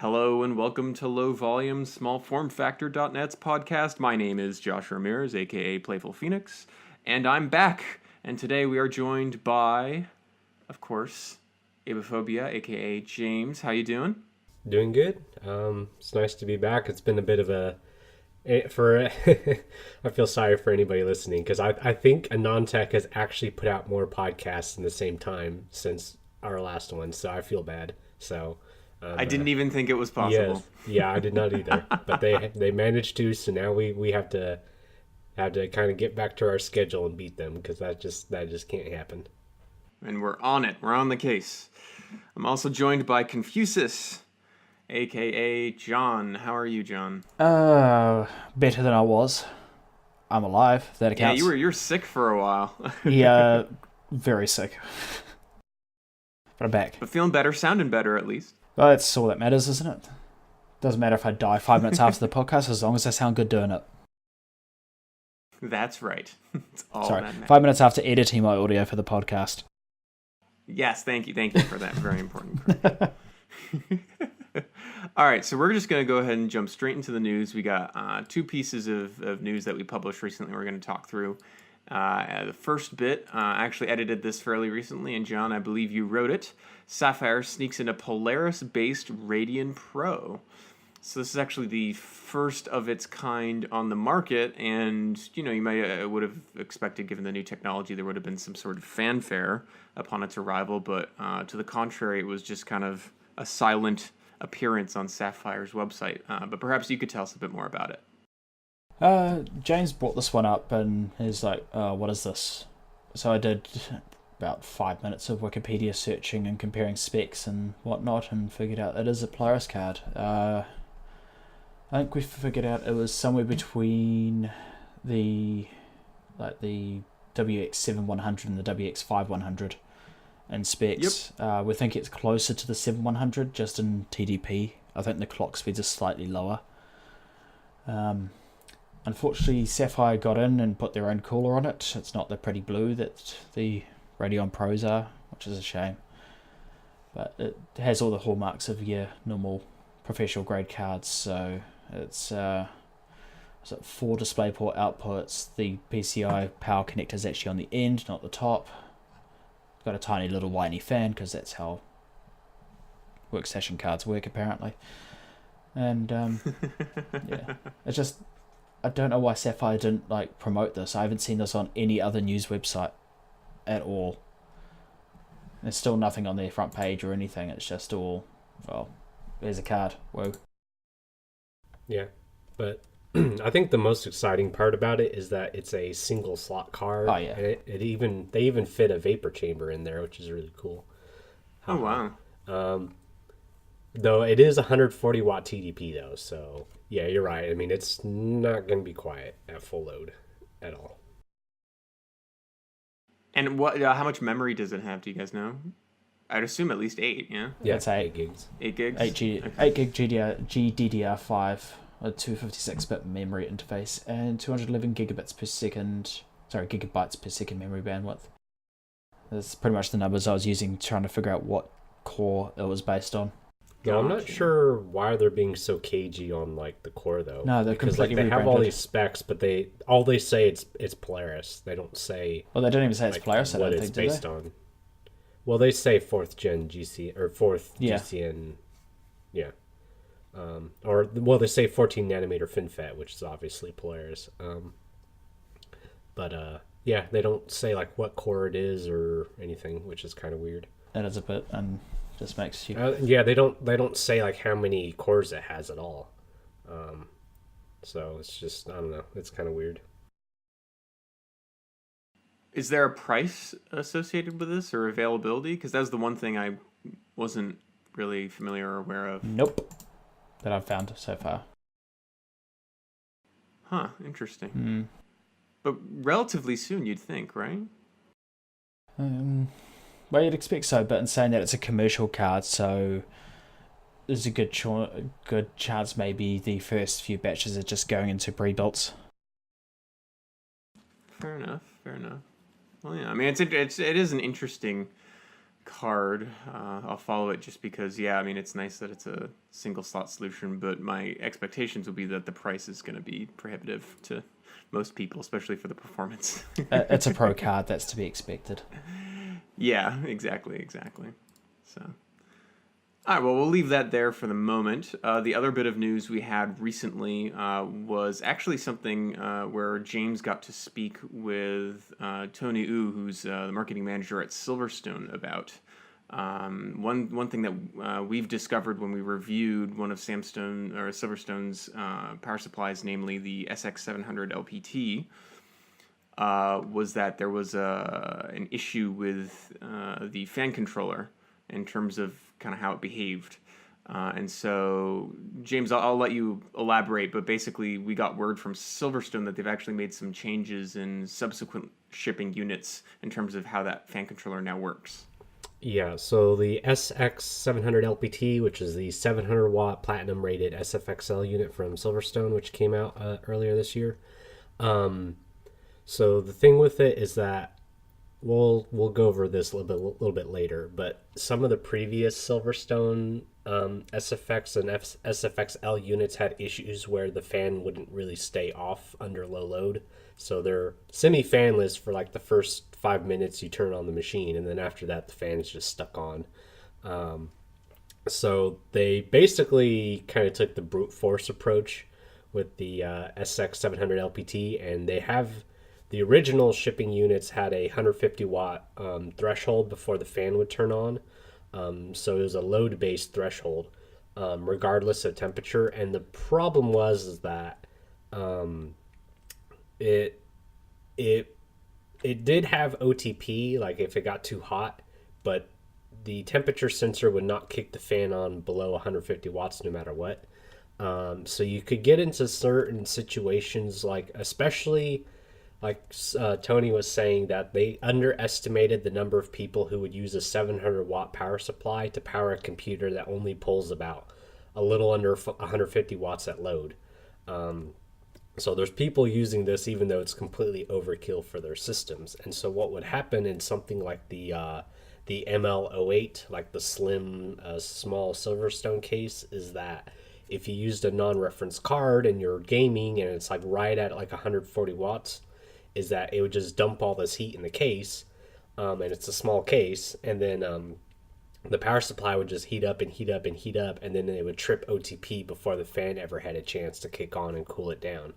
Hello and welcome to Low Volume Small Form Factor.net's podcast. My name is Josh Ramirez, aka PlayfulPhoenix, and I'm back. And today we are joined by, of course, Aibohphobia, aka James. How you doing? Doing good. It's nice to be back. It's been a bit of a I feel sorry for anybody listening because I think Anantech has actually put out more podcasts in the same time since our last one, so I feel bad. So I didn't even think it was possible. yeah, I did not either. But they managed to, so now we have to kind of get back to our schedule and beat them because that just can't happen. And we're on it. We're on the case. I'm also joined by Confusis, aka John. How are you, John? Better than I was. I'm alive. That accounts. Yeah, you're sick for a while. Yeah, very sick. But I'm back. But feeling better, sounding better at least. Well, that's all that matters, isn't it? Doesn't matter if I die 5 minutes after the podcast, as long as I sound good doing it. That's right. It's all Sorry, that matters. 5 minutes after editing my audio for the podcast. Yes, thank you for that. Very important. All right, so we're just going to go ahead and jump straight into the news. We got two pieces of news that we published recently we're going to talk through. The first bit, I actually edited this fairly recently, and John, I believe you wrote it. Sapphire sneaks in a Polaris-based Radeon Pro. So this is actually the first of its kind on the market, and you might would have expected, given the new technology, there would have been some sort of fanfare upon its arrival, but to the contrary, it was just kind of a silent appearance on Sapphire's website. But perhaps you could tell us a bit more about it. James brought this one up and he's like, what is this? So I did about 5 minutes of Wikipedia searching and comparing specs and whatnot and figured out it is a Polaris card. I think we figured out it was somewhere between the WX7100 and the WX5100 in specs. Yep. We think it's closer to the 7100 just in TDP. I think the clock speeds are slightly lower. Unfortunately, Sapphire got in and put their own cooler on it. It's not the pretty blue that the Radeon Pros are, which is a shame. But it has all the hallmarks of your normal professional grade cards. So it's 4 DisplayPort outputs. The PCI power connector is actually on the end, not the top. Got a tiny little whiny fan because that's how workstation cards work apparently. And yeah, it's just, I don't know why Sapphire didn't promote this. I haven't seen this on any other news website at all. There's still nothing on their front page or anything. It's just all, well, there's a card. Whoa. Yeah, but I think the most exciting part about it is that it's a single slot card. Oh yeah. And they even fit a vapor chamber in there, which is really cool. Oh wow. Though it is 140 watt TDP though, so yeah, you're right. I mean, it's not going to be quiet at full load at all. And what? How much memory does it have? Do you guys know? I'd assume at least 8. Yeah. Yeah, it's 8 gigs. 8 gigs. 8 gig GDDR5, a 256-bit memory interface, and 211 gigabytes per second. Sorry, gigabytes per second memory bandwidth. That's pretty much the numbers I was using trying to figure out what core it was based on. Yeah, I'm not sure why they're being so cagey on the core though. No, they're because completely they have rebranded. all these specs, but they say it's Polaris. They don't say. Well, they don't even say it's Polaris. I what don't it's think, based do they? on. Well, they say 4th gen GC or 4th Yeah. GCN. Yeah. Or well, they say 14 nanometer FinFET, which is obviously Polaris. But yeah, they don't say what core it is or anything, which is kind of weird. That is a bit, and just makes you. Yeah, they don't say how many cores it has at all. So it's just, I don't know, it's kind of weird. Is there a price associated with this or availability? Because that was the one thing I wasn't really familiar or aware of. Nope. That I've found so far. Huh, interesting. But relatively soon, you'd think, right? Well, you'd expect so, but in saying that it's a commercial card, so there's a good chance maybe the first few batches are just going into pre-builts. Fair enough. Well, yeah, I mean, it is an interesting card. I'll follow it just because, yeah, I mean, it's nice that it's a single slot solution, but my expectations will be that the price is going to be prohibitive to most people, especially for the performance. It's a pro card, that's to be expected. Yeah, exactly. So, all right, well, we'll leave that there for the moment. The other bit of news we had recently was actually something where James got to speak with Tony Wu, who's the marketing manager at SilverStone, about one thing that we've discovered when we reviewed one of SilverStone's power supplies, namely the SX700-LPT. Was that there was an issue with the fan controller in terms of kind of how it behaved. And so, James, I'll let you elaborate, but basically we got word from Silverstone that they've actually made some changes in subsequent shipping units in terms of how that fan controller now works. Yeah, so the SX700-LPT, which is the 700-watt platinum-rated SFXL unit from Silverstone, which came out earlier this year. So the thing with it is that we'll go over this a little bit later, but some of the previous Silverstone SFX and SFXL units had issues where the fan wouldn't really stay off under low load. So they're semi-fanless for like the first 5 minutes you turn on the machine, and then after that the fan is just stuck on. So they basically kind of took the brute force approach with the SX700-LPT, and they have the original shipping units had a 150 watt threshold before the fan would turn on. So it was a load-based threshold, regardless of temperature. And the problem was that it did have OTP, like if it got too hot, but the temperature sensor would not kick the fan on below 150 watts no matter what. So you could get into certain situations, like especially like Tony was saying, that they underestimated the number of people who would use a 700 watt power supply to power a computer that only pulls about a little under 150 watts at load. So there's people using this even though it's completely overkill for their systems. And so what would happen in something like the ML08, like the slim, small Silverstone case, is that if you used a non-reference card and you're gaming and it's like right at like 140 watts, is that it would just dump all this heat in the case, and it's a small case, and then the power supply would just heat up, and then it would trip OTP before the fan ever had a chance to kick on and cool it down.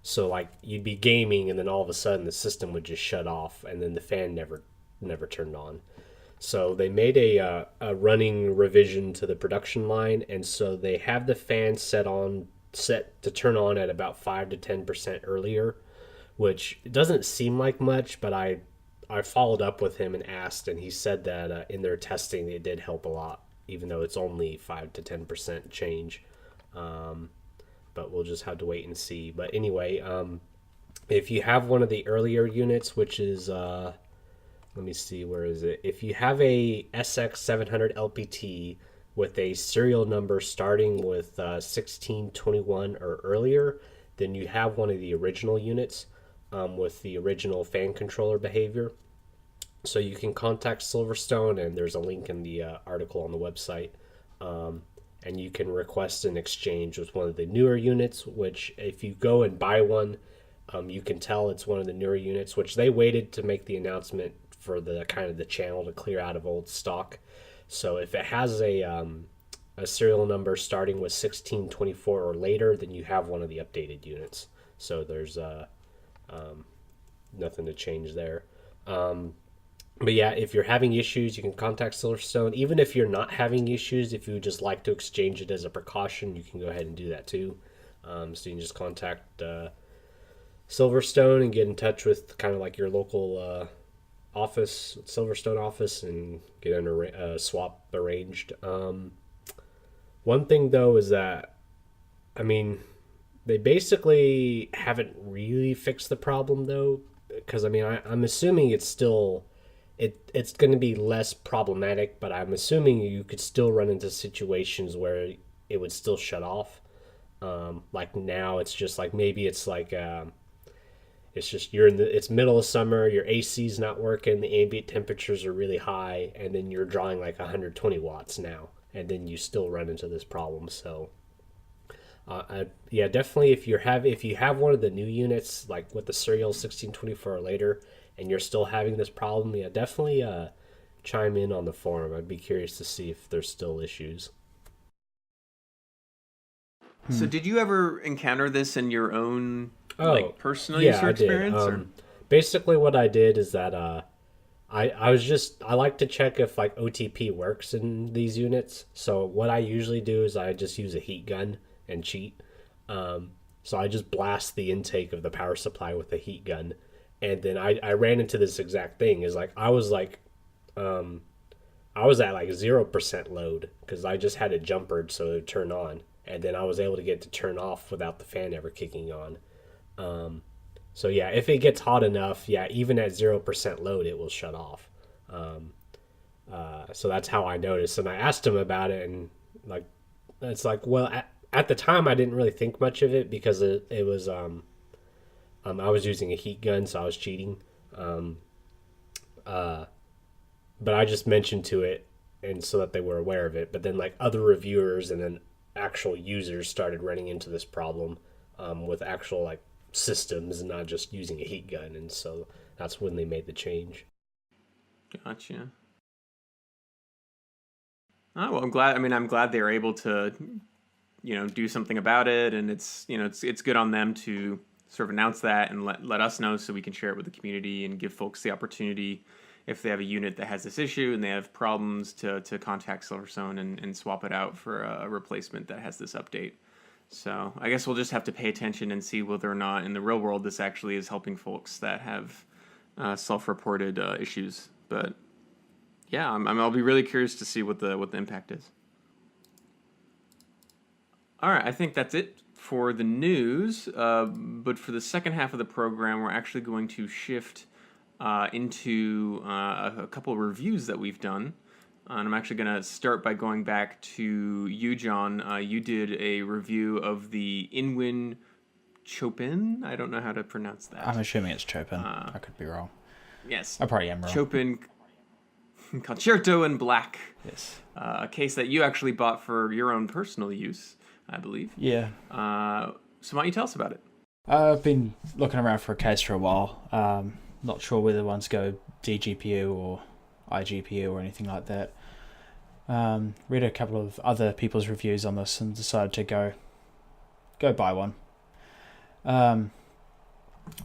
So like you'd be gaming, and then all of a sudden the system would just shut off, and then the fan never turned on. So they made a running revision to the production line, and so they have the fan set to turn on at about 5 to 10% earlier, which doesn't seem like much, but I followed up with him and asked, and he said that in their testing it did help a lot, even though it's only 5 to 10% change. But we'll just have to wait and see. But anyway, if you have one of the earlier units, which is let me see, where is it? If you have a SX700-LPT with a serial number starting with 1621 or earlier, then you have one of the original units with the original fan controller behavior. So you can contact Silverstone, and there's a link in the article on the website, and you can request an exchange with one of the newer units, which if you go and buy one, you can tell it's one of the newer units, which they waited to make the announcement for the kind of the channel to clear out of old stock. So if it has a serial number starting with 1624 or later, then you have one of the updated units. So there's nothing to change there. But yeah, if you're having issues, you can contact Silverstone. Even if you're not having issues, if you would just like to exchange it as a precaution, you can go ahead and do that too. So you can just contact Silverstone and get in touch with kind of like your local office, Silverstone office, and get a swap arranged. One thing though is that, I mean, they basically haven't really fixed the problem though, because I mean, I'm assuming it's still, it's going to be less problematic, but I'm assuming you could still run into situations where it would still shut off. Like now it's just like, maybe it's like, It's just it's middle of summer, your AC's not working, the ambient temperatures are really high, and then you're drawing like 120 watts now, and then you still run into this problem. So yeah, definitely if you have one of the new units like with the serial 1624 or later, and you're still having this problem, yeah, definitely chime in on the forum. I'd be curious to see if there's still issues. So did you ever encounter this in your own like personal user I experience? did. Basically what I did is that I like to check if like OTP works in these units. So what I usually do is I just use a heat gun and cheat. So I just blast the intake of the power supply with a heat gun. And then I ran into this exact thing. Is like I was at like 0% load because I just had it jumpered so it would turn on. And then I was able to get it to turn off without the fan ever kicking on. So yeah, if it gets hot enough, yeah, even at 0% load, it will shut off. So that's how I noticed. And I asked him about it, and like, it's like, well, at the time I didn't really think much of it because it was I was using a heat gun, so I was cheating. But I just mentioned to it, and so that they were aware of it. But then like other reviewers and then actual users started running into this problem with actual like systems and not just using a heat gun, and so that's when they made the change. Gotcha. Oh, well, I'm glad. I mean, I'm glad they were able to, do something about it, and it's good on them to sort of announce that and let us know so we can share it with the community and give folks the opportunity, if they have a unit that has this issue and they have problems, to contact SilverStone and swap it out for a replacement that has this update. So I guess we'll just have to pay attention and see whether or not in the real world this actually is helping folks that have self-reported issues. But yeah, I'll be really curious to see what the impact is. All right, I think that's it for the news. But for the second half of the program, we're actually going to shift into a couple of reviews that we've done. And I'm actually going to start by going back to you, John. You did a review of the Inwin Chopin. I don't know how to pronounce that. I'm assuming it's Chopin. I could be wrong. Yes. I probably am wrong. Chopin Concerto in Black. Yes. A case that you actually bought for your own personal use, I believe. Yeah. So why don't you tell us about it? I've been looking around for a case for a while. Not sure whether ones go DGPU or iGPU or anything like that. Read a couple of other people's reviews on this and decided to go buy one. And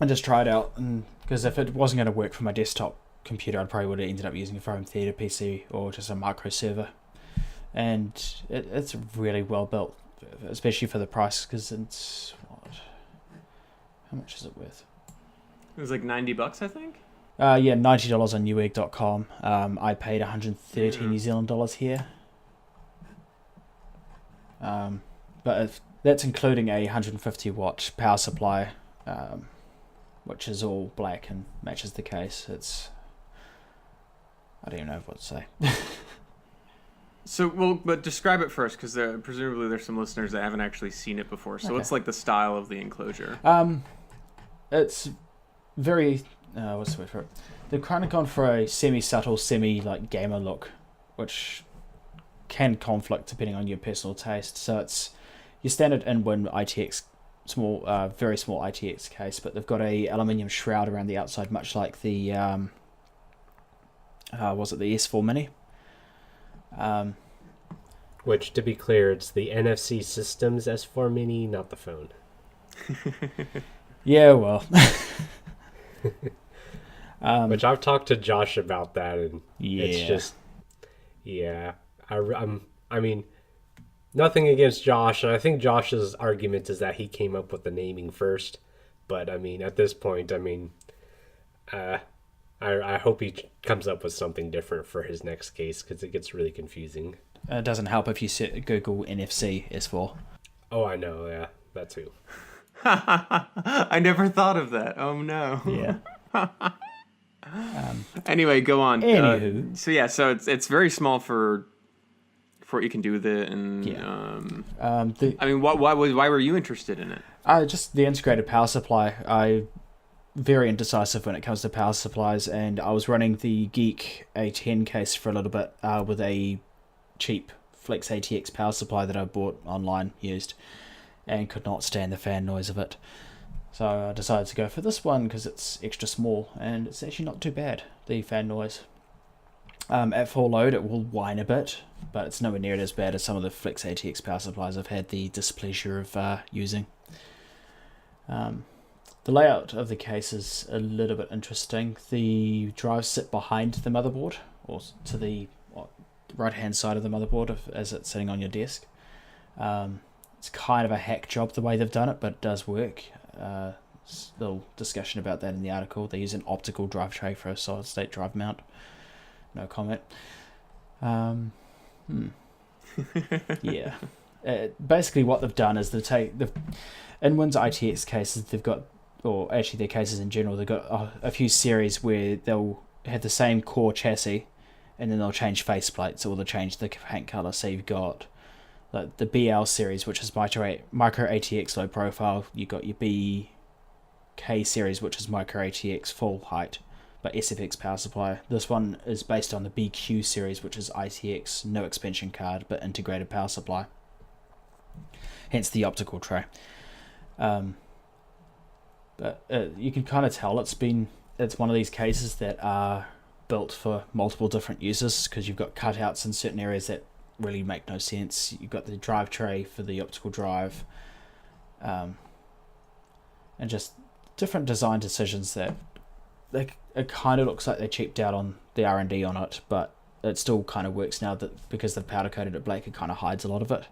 just try it out, and because if it wasn't going to work for my desktop computer, I probably would have ended up using it for a home theater PC or just a micro server. And it's really well built, especially for the price, because it's how much is it worth? It was like $90, I think. Yeah, $90 on newegg.com. I paid 130 New Zealand dollars here. But if that's including a 150 watt power supply, which is all black and matches the case. I don't even know what to say. So, but describe it first, because presumably there's some listeners that haven't actually seen it before. So, what's like the style of the enclosure? It's very what's the word for it? They've kind of gone for a semi-subtle, like gamer look, which can conflict depending on your personal taste. So it's your standard Inwin ITX very small ITX case, but they've got a aluminium shroud around the outside, much like the was it the S4 Mini? Which, to be clear, it's the NFC Systems S4 Mini, not the phone. Yeah, well. Which I've talked to Josh about that, and yeah. It's just, yeah. I mean, nothing against Josh, and I think Josh's argument is that he came up with the naming first. But I mean, at this point, I mean, I hope he comes up with something different for his next case, because it gets really confusing. It doesn't help if you Google NFC S4. Oh, I know, yeah, that too. I never thought of that. Oh no. Yeah. Anyway, go on. Anywho. So it's very small for what you can do with it, and yeah. I mean, why were you interested in it? Just the integrated power supply. I very indecisive when it comes to power supplies, and I was running the Geek A10 case for a little bit with a cheap Flex ATX power supply that I bought online used, and could not stand the fan noise of it. So I decided to go for this one because it's extra small, and it's actually not too bad, the fan noise. At full load it will whine a bit, but it's nowhere near as bad as some of the Flex ATX power supplies I've had the displeasure of using. The layout of the case is a little bit interesting. The drives sit behind the motherboard, or to the right hand side of the motherboard as it's sitting on your desk. It's kind of a hack job the way they've done it, but it does work. There's a little discussion about that in the article. They use an optical drive tray for a solid state drive mount. No comment. Yeah. Basically what they've done is in Win's ITX cases they've got, or actually their cases in general, they've got a few series where they'll have the same core chassis and then they'll change faceplates, or they'll change the paint color. So you've got like the BL series, which is micro ATX low profile. You've got your BK series, which is micro ATX full height but SFX power supply. This one is based on the BQ series, which is ITX no expansion card but integrated power supply, hence the optical tray. But you can kind of tell it's one of these cases that are built for multiple different uses, because you've got cutouts in certain areas that really make no sense. You've got the drive tray for the optical drive, and just different design decisions that it kind of looks like they cheaped out on the R&D on it, but it still kind of works now that because they've powder coated it black, it kind of hides a lot of it.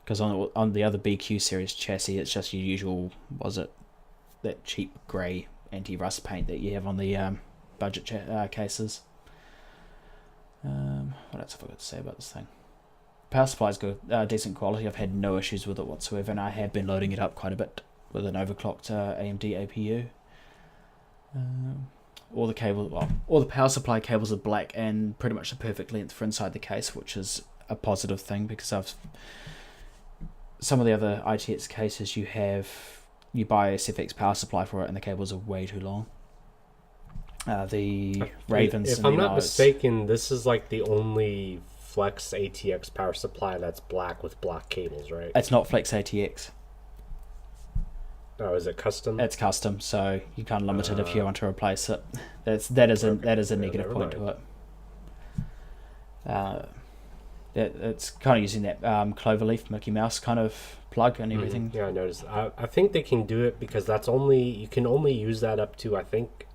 Because on the other BQ series chassis, it's just your usual, that cheap grey anti-rust paint that you have on the budget cases. What else have I got to say about this thing? Power supply's got decent quality. I've had no issues with it whatsoever, and I have been loading it up quite a bit with an overclocked AMD APU. All the power supply cables are black and pretty much the perfect length for inside the case, which is a positive thing, because some of the other ITX cases you buy a SFX power supply for it and the cables are way too long. The Ravens, if I'm not mistaken, this is like the only Flex ATX power supply that's black with black cables, right? It's not Flex ATX. Oh, is it custom? It's custom, so you can't limit it if you want to replace it. That is a negative point to it. It's kind of using that cloverleaf Mickey Mouse kind of plug and everything. Yeah, I noticed. I think they can do it because you can only use that up to, I think,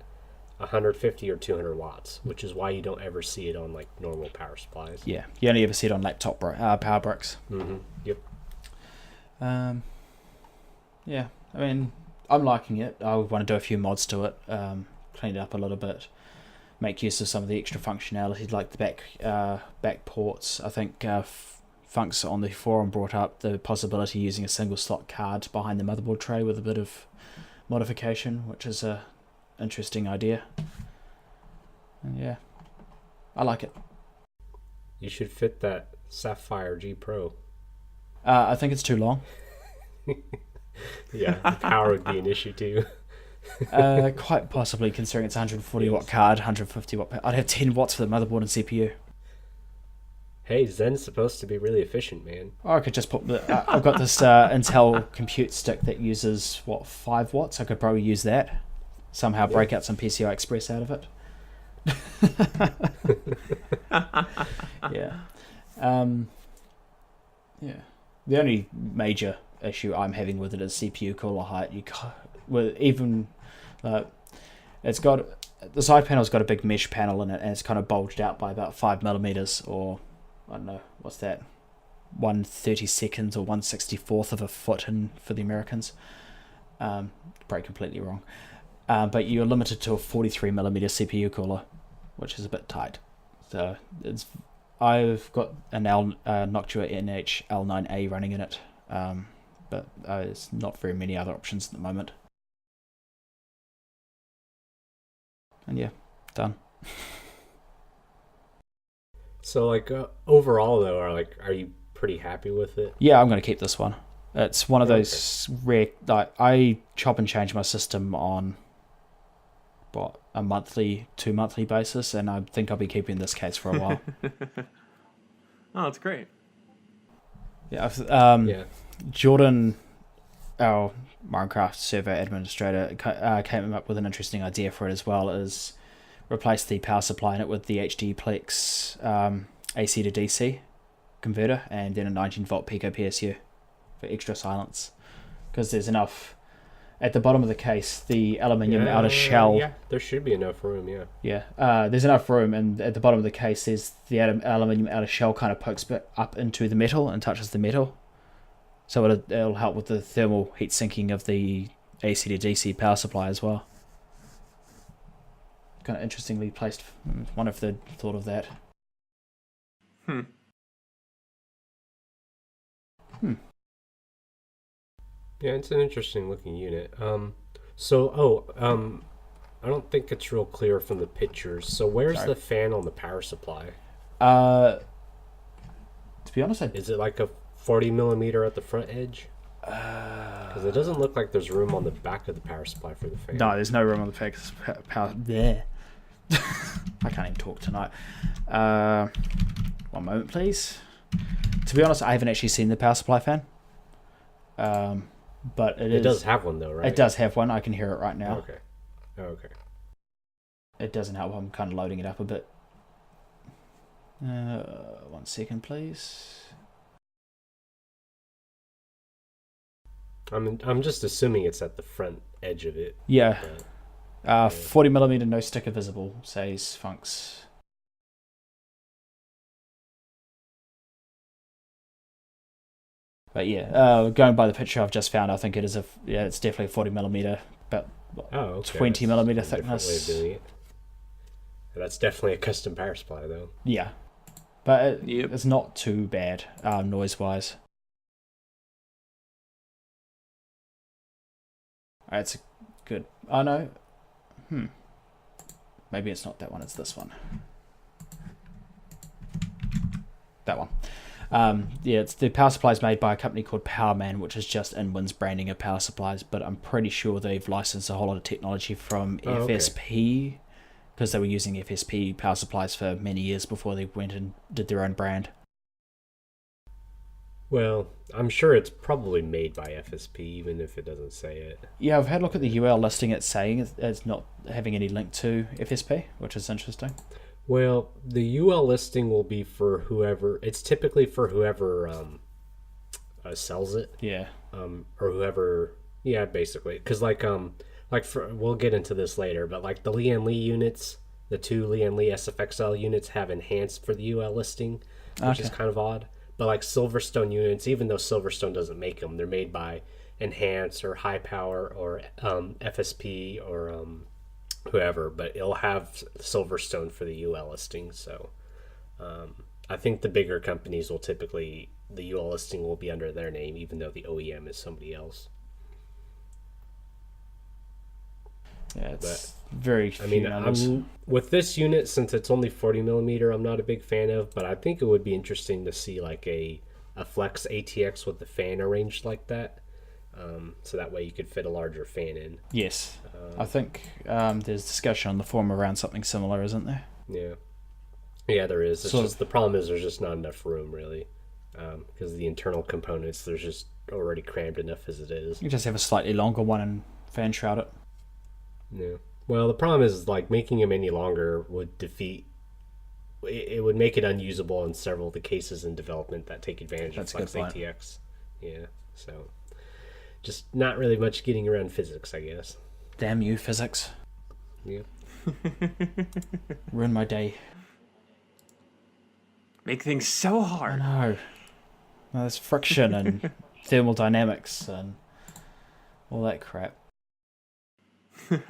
150 or 200 watts, which is why you don't ever see it on like normal power supplies. Yeah, you only ever see it on laptop power bricks. Yep. Yeah, I mean, I'm liking it. I would want to do a few mods to it, clean it up a little bit, make use of some of the extra functionality like the back ports. I think Funks on the forum brought up the possibility of using a single slot card behind the motherboard tray with a bit of modification, which is a interesting idea. And yeah, I like it. You should fit that Sapphire G Pro. I think it's too long. Yeah, the power would be an issue too. Quite possibly, considering it's 140 watt card, 150 watt. I'd have 10 watts for the motherboard and CPU. Hey, Zen's supposed to be really efficient, man. Or I could just put I've got this Intel compute stick that uses 5 watts. I could probably use that. Somehow break out some PCI Express out of it. Yeah. Yeah. The only major issue I'm having with it is CPU cooler height. It's got the side panel's got a big mesh panel in it, and it's kind of bulged out by about 5mm, or I don't know what's that, 1/32 or 1/64 of a foot in for the Americans. Probably completely wrong. But you're limited to a 43mm CPU cooler, which is a bit tight. So I've got an Noctua NH L9A running in it, but there's not very many other options at the moment. And yeah, done. So like overall though, are you pretty happy with it? Yeah, I'm going to keep this one. It's one of those rare. Like, I chop and change my system on a monthly, 2 monthly basis, and I think I'll be keeping this case for a while. Oh, that's great. Yeah, Yeah. Jordan, our Minecraft server administrator, came up with an interesting idea for it as well, is replace the power supply in it with the HDPlex AC to DC converter, and then a 19-volt Pico PSU for extra silence. Because there's enough at the bottom of the case, the aluminium outer shell. Yeah, there should be enough room, yeah. Yeah, there's enough room, and at the bottom of the case, there's the aluminium outer shell kind of pokes up into the metal and touches the metal. So it'll help with the thermal heat sinking of the AC to DC power supply as well. Kind of interestingly placed. Wonder if they'd thought of that. Yeah, it's an interesting looking unit. I don't think it's real clear from the pictures. So where's the fan on the power supply? To be honest, Is it like a 40 millimeter at the front edge? Because it doesn't look like there's room on the back of the power supply for the fan. no, there's no room on the power. There. I can't even talk tonight. One moment, please. To be honest, I haven't actually seen the power supply fan. But it does have one though, right? It does have one. I can hear it right now. Okay. Okay. It doesn't help. I'm kind of loading it up a bit. 1 second, please. I'm just assuming it's at the front edge of it. Yeah. But, 40 millimeter, no sticker visible, says Funks. But yeah, going by the picture I've just found, I think it is it's definitely a 40 millimeter, about 20 millimeter thickness. Way of doing it. That's definitely a custom power supply, though. Yeah, but it's not too bad noise wise. It's good. Oh no. Maybe it's not that one. It's this one. That one. It's the power supplies made by a company called Powerman, which is just Inwin's branding of power supplies, but I'm pretty sure they've licensed a whole lot of technology from FSP, because they were using FSP power supplies for many years before they went and did their own brand. Well, I'm sure it's probably made by FSP, even if it doesn't say it. Yeah, I've had a look at the UL listing. It's saying it's not having any link to FSP, which is interesting. Well, the UL listing will be for whoever. It's typically for whoever sells it. Yeah. Or whoever. Yeah, basically, because we'll get into this later, but like the Lian Li units, the two Lian Li SFXL units have enhanced for the UL listing, which is kind of odd. But like SilverStone units, even though SilverStone doesn't make them, they're made by Enhance or High Power or FSP or whoever, but it'll have Silverstone for the UL listing. So I think the bigger companies will typically, the UL listing will be under their name, even though the OEM is somebody else. Yeah, it's very few with this unit, since it's only 40 millimeter, I'm not a big fan of, but I think it would be interesting to see like a Flex ATX with the fan arranged like that. So that way you could fit a larger fan in. Yes. I think there's discussion on the forum around something similar, isn't there? Yeah. Yeah, there is. It's just the problem is there's just not enough room, really. Because the internal components, there's just already crammed enough as it is. You just have a slightly longer one and fan shroud it. Yeah. Well, the problem is like making them any longer would defeat. It would make it unusable in several of the cases in development that take advantage of Flex ATX. Yeah. So, just not really much getting around physics, I guess. Damn you, physics. Yeah. Ruin my day. Make things so I hard. know. Well, there's friction and thermodynamics and all that crap. All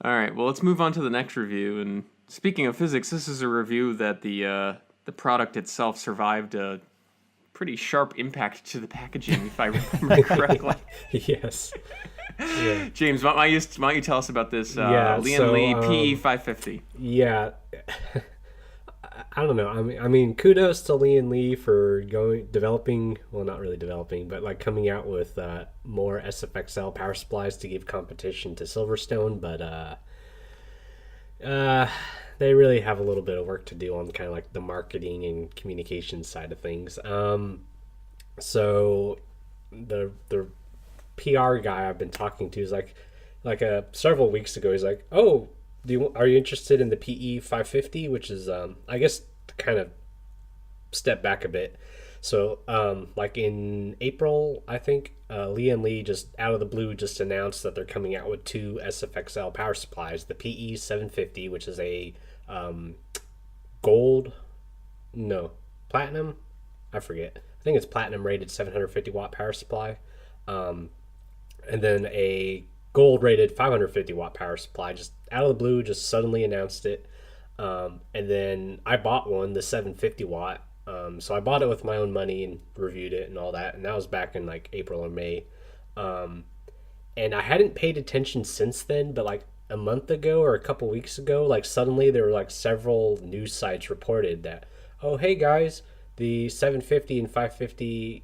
right, well, let's move on to the next review. And speaking of physics, this is a review that the product itself survived a pretty sharp impact to the packaging, if I remember correctly. Yes. Yeah. James, why don't you tell us about this Lian Li PE550? Yeah. I don't know. I mean, kudos to Lian Li for developing. Well, not really developing, but like coming out with more SFXL power supplies to give competition to Silverstone. But they really have a little bit of work to do on kind of like the marketing and communication side of things. So the PR guy I've been talking to is several weeks ago. He's like, "Oh, are you interested in the PE 550?" Which is I guess to kind of step back a bit. So like in April, I think Lian Li just out of the blue just announced that they're coming out with two SFXL power supplies: the PE 750, which is a platinum. I forget. I think it's platinum rated 750 watt power supply. And then a gold rated 550 watt power supply, just out of the blue, just suddenly announced it. And then I bought one, the 750 watt. So I bought it with my own money and reviewed it and all that. And that was back in like April or May. And I hadn't paid attention since then, but like a month ago or a couple weeks ago, like suddenly there were like several news sites reported that, oh, hey guys, the 750 and 550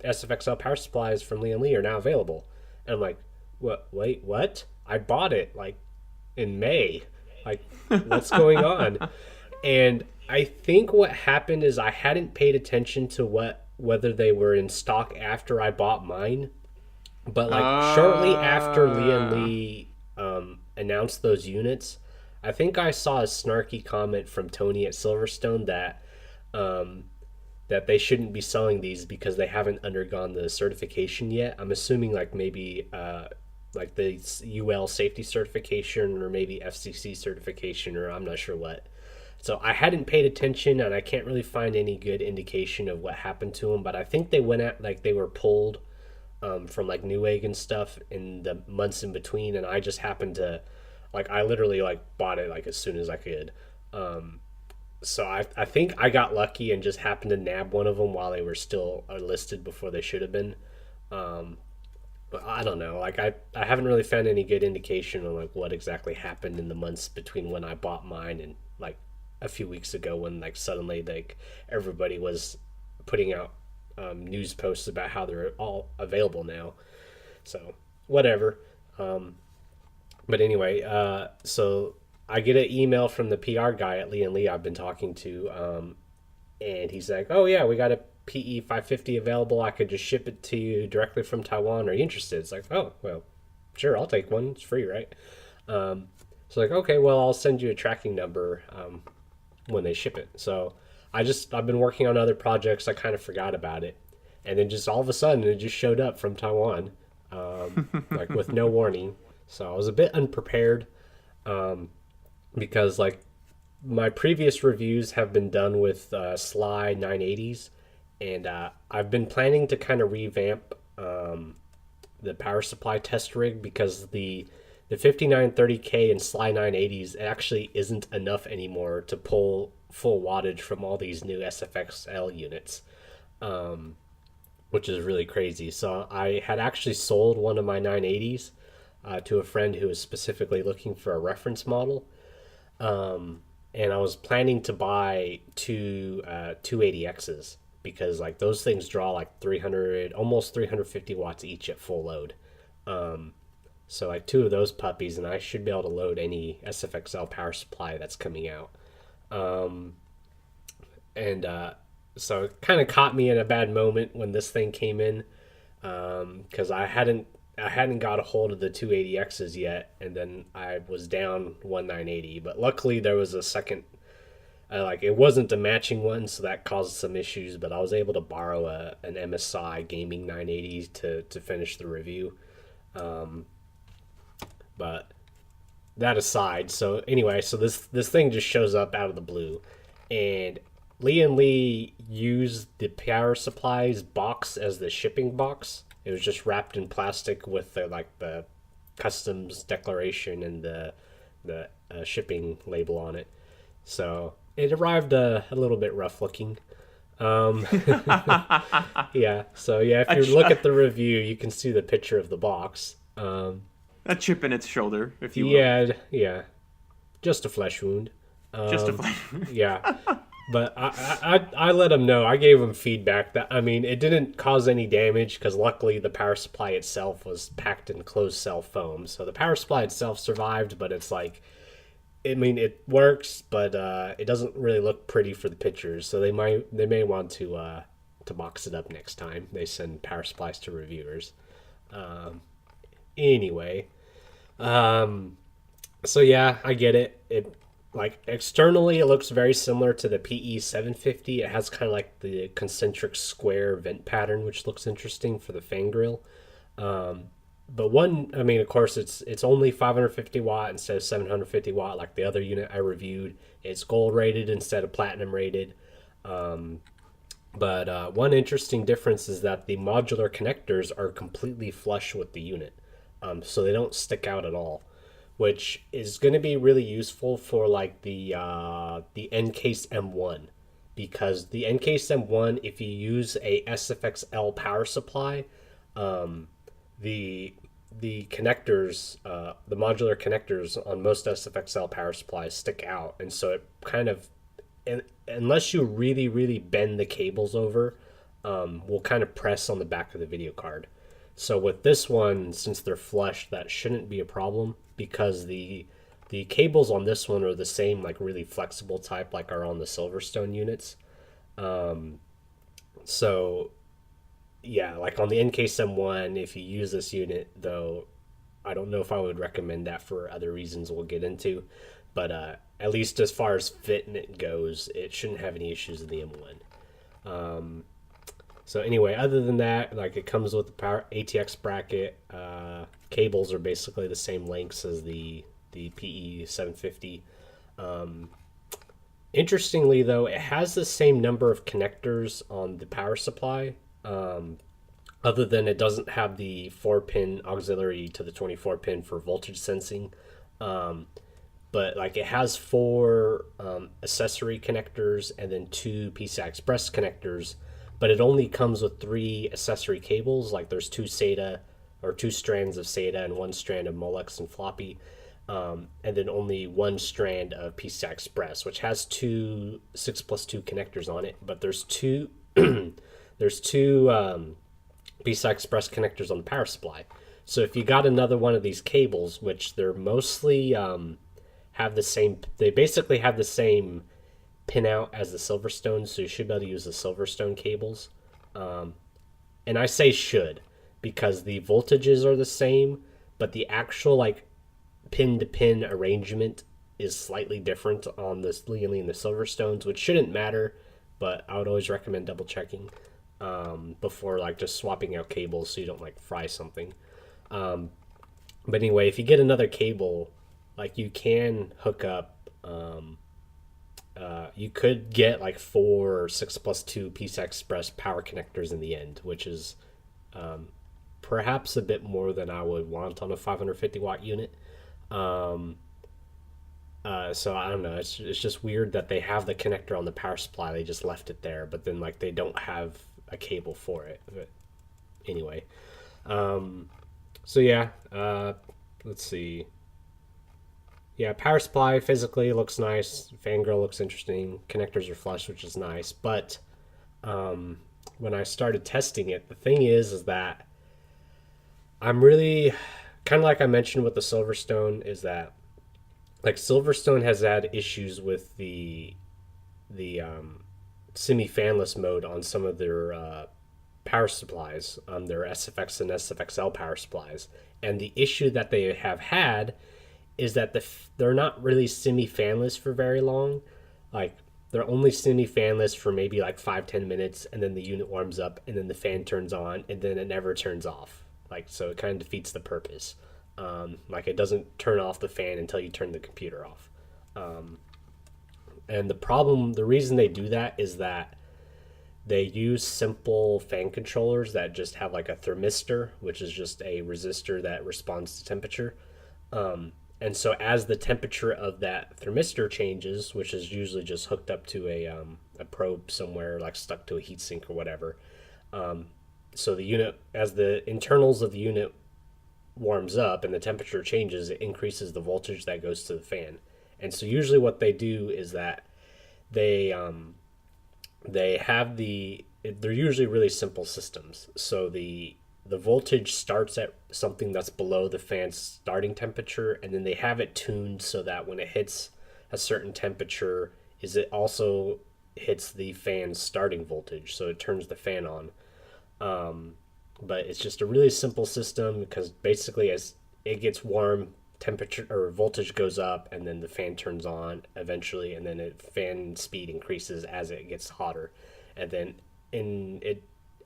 SFXL power supplies from Lian Li are now available. And I'm like, what? Wait, what? I bought it like in May. Like, what's going on? And I think what happened is I hadn't paid attention to whether they were in stock after I bought mine. But like shortly after Lian Li announced those units, I think I saw a snarky comment from Tony at Silverstone that that they shouldn't be selling these because they haven't undergone the certification yet. I'm assuming like maybe like the UL safety certification or maybe FCC certification, or I'm not sure what. So I hadn't paid attention and I can't really find any good indication of what happened to them, but I think they were pulled from like Newegg and stuff in the months in between, and I just happened to I literally bought it like as soon as I could. So I think I got lucky and just happened to nab one of them while they were still listed before they should have been. But I don't know. I haven't really found any good indication on what exactly happened in the months between when I bought mine and a few weeks ago when suddenly everybody was putting out news posts about how they're all available now. So whatever. But anyway, so I get an email from the PR guy at Lian Li I've been talking to, and he's like, "Oh yeah, we got a PE 550 available. I could just ship it to you directly from Taiwan. Are you interested?" It's like, "Oh well, sure, I'll take one. It's free, right?" So okay, well, I'll send you a tracking number when they ship it. So I've been working on other projects. I kind of forgot about it, and then just all of a sudden it just showed up from Taiwan, with no warning. So I was a bit unprepared. Because my previous reviews have been done with Sly 980s, and I've been planning to kind of revamp the power supply test rig because the 5930K and Sly 980s actually isn't enough anymore to pull full wattage from all these new SFXL units, which is really crazy. So I had actually sold one of my 980s to a friend who was specifically looking for a reference model. And I was planning to buy two 280Xs because those things draw 300, almost 350 watts each at full load. So two of those puppies, and I should be able to load any SFXL power supply that's coming out. So it kind of caught me in a bad moment when this thing came in, because I hadn't got a hold of the 280Xs yet, and then I was down one 980. But luckily there was a second, it wasn't a matching one, so that caused some issues. But I was able to borrow an MSI gaming 980 to finish the review. But that aside, so anyway, so this thing just shows up out of the blue, and Lian Li used the power supplies box as the shipping box. It was just wrapped in plastic with the customs declaration and the shipping label on it. So it arrived a little bit rough looking. Yeah. So yeah, if you look at the review, you can see the picture of the box. A chip in its shoulder, if you will. Yeah. Just a flesh wound. Just a flame. Yeah. But I let him know. I gave him feedback that, I mean, it didn't cause any damage because luckily the power supply itself was packed in closed cell foam. So the power supply itself survived, but it's like, I mean, it works, but it doesn't really look pretty for the pictures. So they may want to box it up next time they send power supplies to reviewers. Anyway, so yeah, I get it. It, like, externally, it looks very similar to the PE750. It has kind of like the concentric square vent pattern, which looks interesting for the fan grill. But one, I mean, of course, it's only 550 watt instead of 750 watt, like the other unit I reviewed. It's gold rated instead of platinum rated. But one interesting difference is that the modular connectors are completely flush with the unit, so they don't stick out at all, which is going to be really useful for like the N-Case M1, because the N-Case M1, if you use a SFXL power supply, the connectors, the modular connectors on most SFXL power supplies stick out, and so it kind of, unless you really bend the cables over, will kind of press on the back of the video card. So with this one, since they're flush, that shouldn't be a problem, because the cables on this one are the same, like really flexible type like are on the SilverStone units. So yeah, like on the N-Case M1, if you use this unit, though, I don't know if I would recommend that for other reasons we'll get into, but at least as far as fitment goes, it shouldn't have any issues in the M1. So anyway, other than that, like, it comes with the power ATX bracket. Cables are basically the same lengths as the PE 750. Interestingly, though, it has the same number of connectors on the power supply, other than it doesn't have the 4-pin auxiliary to the 24-pin for voltage sensing. But like, it has 4 accessory connectors and then 2 PCI Express connectors, but it only comes with 3 accessory cables. Like, there's 2 SATA, or 2 strands of SATA and 1 strand of Molex and floppy, and then only 1 strand of PCI Express, which has 2 6+2 connectors on it. But there's 2 there's 2 PCI Express connectors on the power supply. So if you got another one of these cables, which they're mostly have the same, they basically have the same pin out as the Silverstone, so you should be able to use the Silverstone cables. And I say should, because the voltages are the same, but the actual like pin to pin arrangement is slightly different on this Lian and the Silverstones, which shouldn't matter, but I would always recommend double checking before like just swapping out cables so you don't like fry something. But anyway, if you get another cable, like, you can hook up, you could get like 4 6+2 PCI Express power connectors in the end, which is perhaps a bit more than I would want on a 550 watt unit. So I don't know, it's just weird that they have the connector on the power supply, they just left it there, but then like they don't have a cable for it. But anyway, so yeah, let's see. Yeah, power supply physically looks nice. Fangirl looks interesting. Connectors are flush, which is nice. But when I started testing it, the thing is that I'm really, kind of like I mentioned with the Silverstone, is that like Silverstone has had issues with the semi-fanless mode on some of their power supplies, their SFX and SFXL power supplies. And the issue that they have had is that they're not really semi-fanless for very long. Like, they're only semi-fanless for maybe like 5-10 minutes, and then the unit warms up, and then the fan turns on, and then it never turns off. Like, so it kind of defeats the purpose. Like, it doesn't turn off the fan until you turn the computer off. And the reason they do that is that they use simple fan controllers that just have like a thermistor, which is just a resistor that responds to temperature. And so as the temperature of that thermistor changes, which is usually just hooked up to a probe somewhere, like stuck to a heatsink or whatever, so the unit, as the internals of the unit warms up and the temperature changes, it increases the voltage that goes to the fan. And so usually what they do is that they have they're usually really simple systems. So the voltage starts at something that's below the fan's starting temperature, and then they have it tuned so that when it hits a certain temperature, it also hits the fan's starting voltage, so it turns the fan on. But it's just a really simple system because basically as it gets warm, temperature or voltage goes up, and then the fan turns on eventually, and then fan speed increases as it gets hotter, and then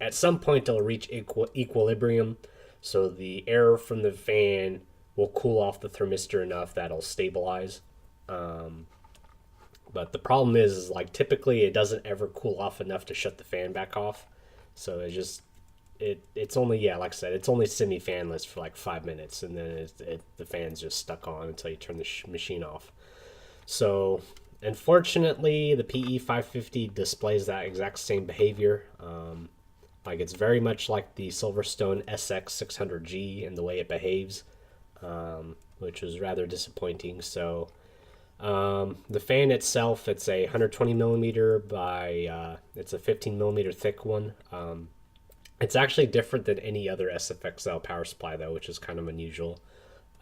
at some point it'll reach equilibrium, so the air from the fan will cool off the thermistor enough that it'll stabilize. But the problem is like typically it doesn't ever cool off enough to shut the fan back off, so it's only, yeah, like I said, it's only semi-fanless for like 5 minutes, and then the fan's just stuck on until you turn the machine off. So unfortunately, the PE 550 displays that exact same behavior. Like it's very much like the SilverStone SX700G in the way it behaves, which was rather disappointing. So the fan itself, it's a 120 millimeter by it's a 15 millimeter thick one. It's actually different than any other SFXL power supply though, which is kind of unusual.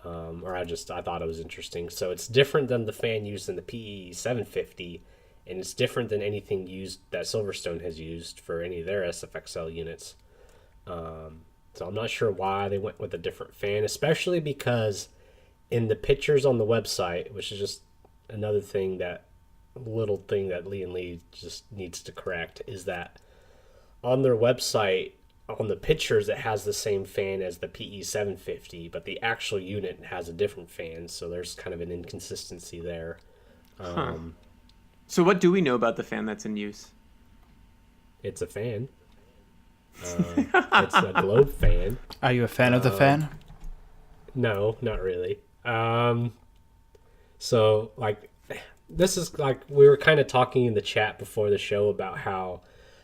I thought it was interesting. So it's different than the fan used in the PE 750, and it's different than anything used that Silverstone has used for any of their SFXL units. So I'm not sure why they went with a different fan, especially because in the pictures on the website, which is just another little thing that Lian Li just needs to correct, is that on their website, on the pictures, it has the same fan as the PE 750, but the actual unit has a different fan, so there's kind of an inconsistency there. So what do we know about the fan that's in use? It's a fan. It's a globe fan. Are you a fan of the fan? No, not really. So, like, this is like, we were kind of talking in the chat before the show about how,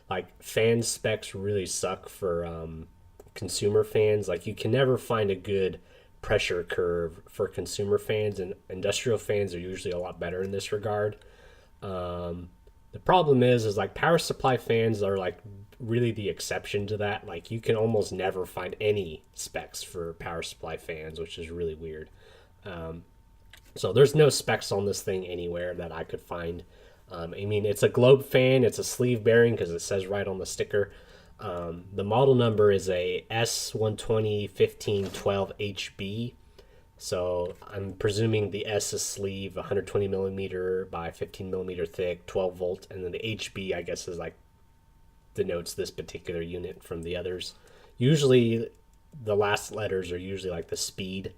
like, fan specs really suck for consumer fans. Like, you can never find a good pressure curve for consumer fans, and industrial fans are usually a lot better in this regard. The problem is like power supply fans are like really the exception to that. Like you can almost never find any specs for power supply fans, which is really weird. So there's no specs on this thing anywhere that I could find. I mean, it's a globe fan, it's a sleeve bearing because it says right on the sticker. The model number is a S120-1512HB. So I'm presuming the S is sleeve 120 millimeter by 15 millimeter thick, 12 volt, and then the HB, I guess, is like denotes this particular unit from the others. Usually the last letters are usually like the speed.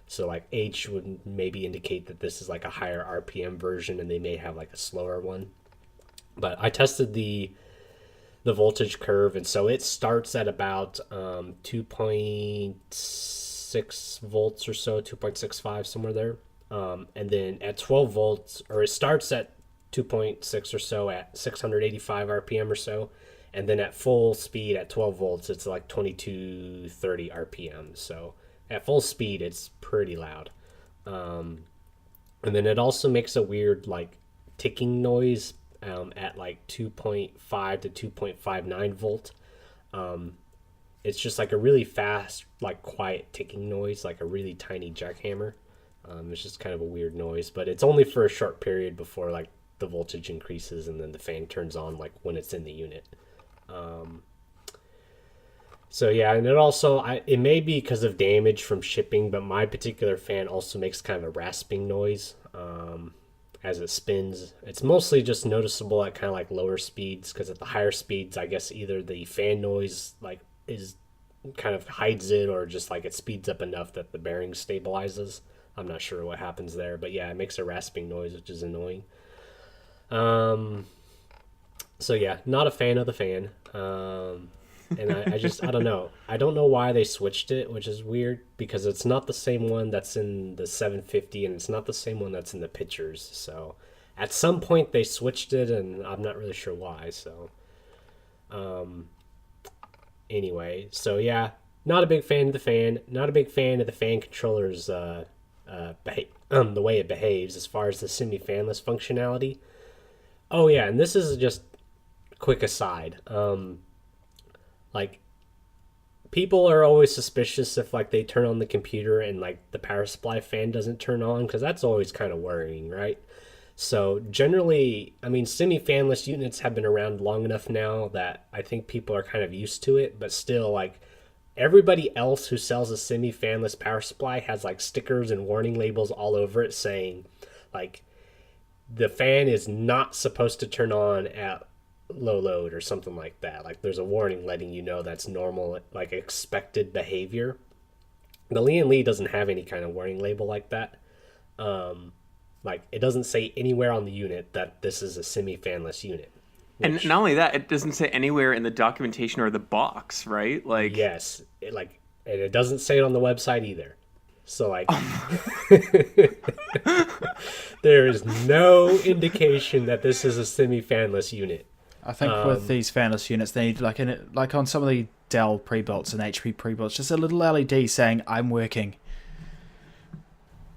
So like H would maybe indicate that this is like a higher RPM version, and they may have like a slower one. But I tested the voltage curve, and so it starts at about 2.6 volts or so, 2.65, somewhere there. And then at 12 volts, or it starts at 2.6 or so at 685 RPM or so. And then at full speed at 12 volts, it's like 2230 RPM. So at full speed, it's pretty loud. And then it also makes a weird like ticking noise at like 2.5 to 2.59 volt. It's just like a really fast, like quiet ticking noise, like a really tiny jackhammer. It's just kind of a weird noise, but it's only for a short period before like the voltage increases and then the fan turns on like when it's in the unit. So yeah, and it also, it may be because of damage from shipping, but my particular fan also makes kind of a rasping noise as it spins. It's mostly just noticeable at kind of like lower speeds, because at the higher speeds, I guess either the fan noise like is kind of hides it, or just like it speeds up enough that the bearing stabilizes. I'm not sure what happens there, but yeah, it makes a rasping noise, which is annoying. So yeah, not a fan of the fan. And I don't know. I don't know why they switched it, which is weird, because it's not the same one that's in the 750, and it's not the same one that's in the pictures. So at some point they switched it, and I'm not really sure why. So anyway, so yeah, not a big fan of the fan. Not a big fan of the fan controller's the way it behaves as far as the semi-fanless functionality. Oh yeah, and this is just a quick aside. Like, people are always suspicious if like they turn on the computer and like the power supply fan doesn't turn on, because that's always kind of worrying, right? So generally, I mean, semi-fanless units have been around long enough now that I think people are kind of used to it, but still, like, everybody else who sells a semi-fanless power supply has like stickers and warning labels all over it saying like the fan is not supposed to turn on at low load or something like that. Like, there's a warning letting you know that's normal, like expected behavior. The Lian Li doesn't have any kind of warning label like that. Like, it doesn't say anywhere on the unit that this is a semi-fanless unit. And not only that, it doesn't say anywhere in the documentation or the box, right? Like, yes, and it doesn't say it on the website either. So like, there is no indication that this is a semi-fanless unit. I think with these fanless units, they need like on some of the Dell pre-builts and HP pre-builts, just a little LED saying "I'm working."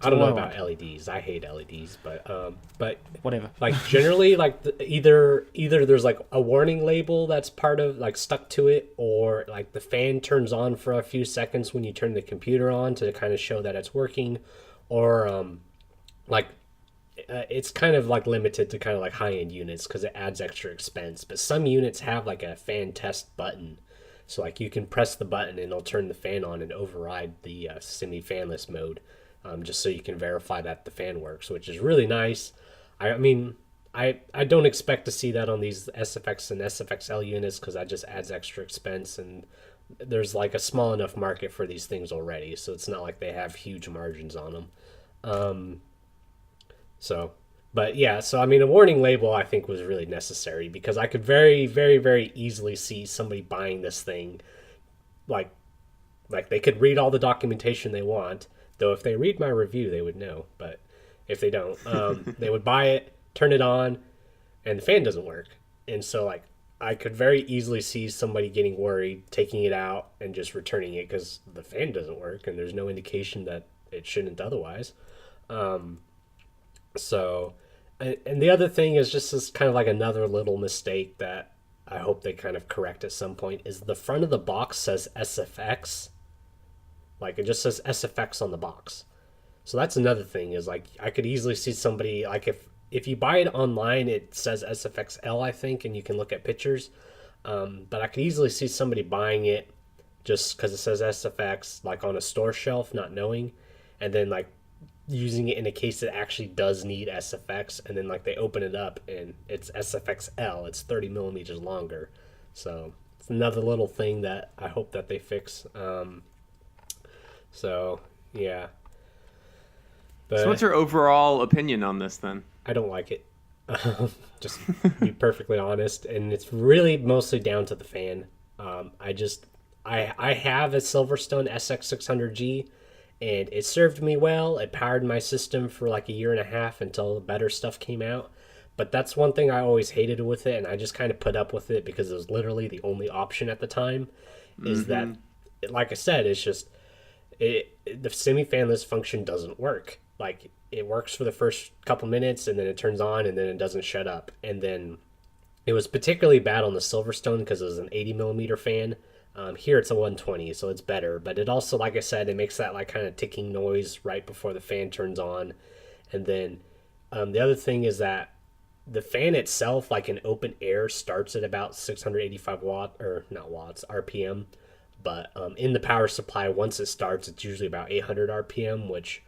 I don't know about LEDs. I hate LEDs, but whatever. Like, generally, like either there's like a warning label that's part of like stuck to it, or like the fan turns on for a few seconds when you turn the computer on to kind of show that it's working, or it's kind of like limited to kind of like high-end units because it adds extra expense. But some units have like a fan test button, so like you can press the button and it'll turn the fan on and override the semi-fanless mode. Just so you can verify that the fan works, which is really nice. I mean, I don't expect to see that on these SFX and SFXL units because that just adds extra expense, and there's like a small enough market for these things already, so it's not like they have huge margins on them. But yeah, so I mean, a warning label I think was really necessary because I could very, very, very easily see somebody buying this thing, like they could read all the documentation they want. Though if they read my review, they would know. But if they don't, they would buy it, turn it on, and the fan doesn't work. And so, like, I could very easily see somebody getting worried, taking it out, and just returning it because the fan doesn't work, and there's no indication that it shouldn't otherwise. And the other thing is just this kind of like another little mistake that I hope they kind of correct at some point is the front of the box says SFX. Like, it just says SFX on the box. So that's another thing is, like, I could easily see somebody, like, if you buy it online, it says SFXL, I think, and you can look at pictures. But I could easily see somebody buying it just because it says SFX, like, on a store shelf, not knowing, and then, like, using it in a case that actually does need SFX, and then, like, they open it up, and it's SFXL. It's 30 millimeters longer. So it's another little thing that I hope that they fix. So, yeah. But so what's your overall opinion on this, then? I don't like it. Just be perfectly honest. And it's really mostly down to the fan. I have a SilverStone SX600G, and it served me well. It powered my system for like a year and a half until the better stuff came out. But that's one thing I always hated with it, and I just kind of put up with it because it was literally the only option at the time. Is that, like I said, it's just... the semi-fanless function doesn't work. Like, it works for the first couple minutes, and then it turns on, and then it doesn't shut up. And then it was particularly bad on the SilverStone because it was an 80 millimeter fan. Here it's a 120, so it's better. But it also, like I said, it makes that like kind of ticking noise right before the fan turns on. And then the other thing is that the fan itself, like in open air, starts at about 685 RPM. But in the power supply, once it starts, it's usually about 800 RPM, which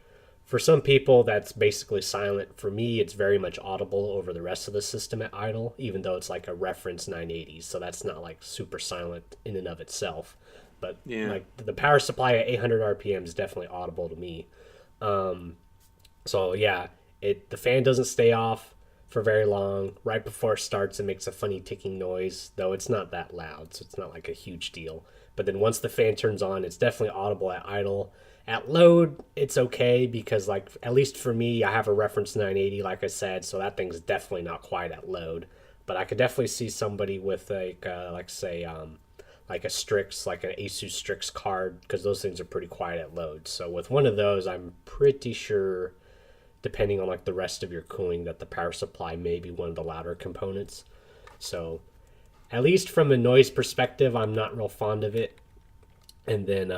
for some people, that's basically silent. For me, it's very much audible over the rest of the system at idle, even though it's like a reference 980. So that's not like super silent in and of itself. But like the power supply at 800 RPM is definitely audible to me. So yeah, the fan doesn't stay off for very long. Right before it starts, it makes a funny ticking noise, though it's not that loud, so it's not like a huge deal. But then once the fan turns on, it's definitely audible at idle. At load, it's okay because, like, at least for me, I have a reference 980, like I said, so that thing's definitely not quite at load. But I could definitely see somebody with, like like a Strix, like an Asus Strix card, because those things are pretty quiet at load. So with one of those, I'm pretty sure, depending on like the rest of your cooling, that the power supply may be one of the louder components. So at least from a noise perspective, I'm not real fond of it. And then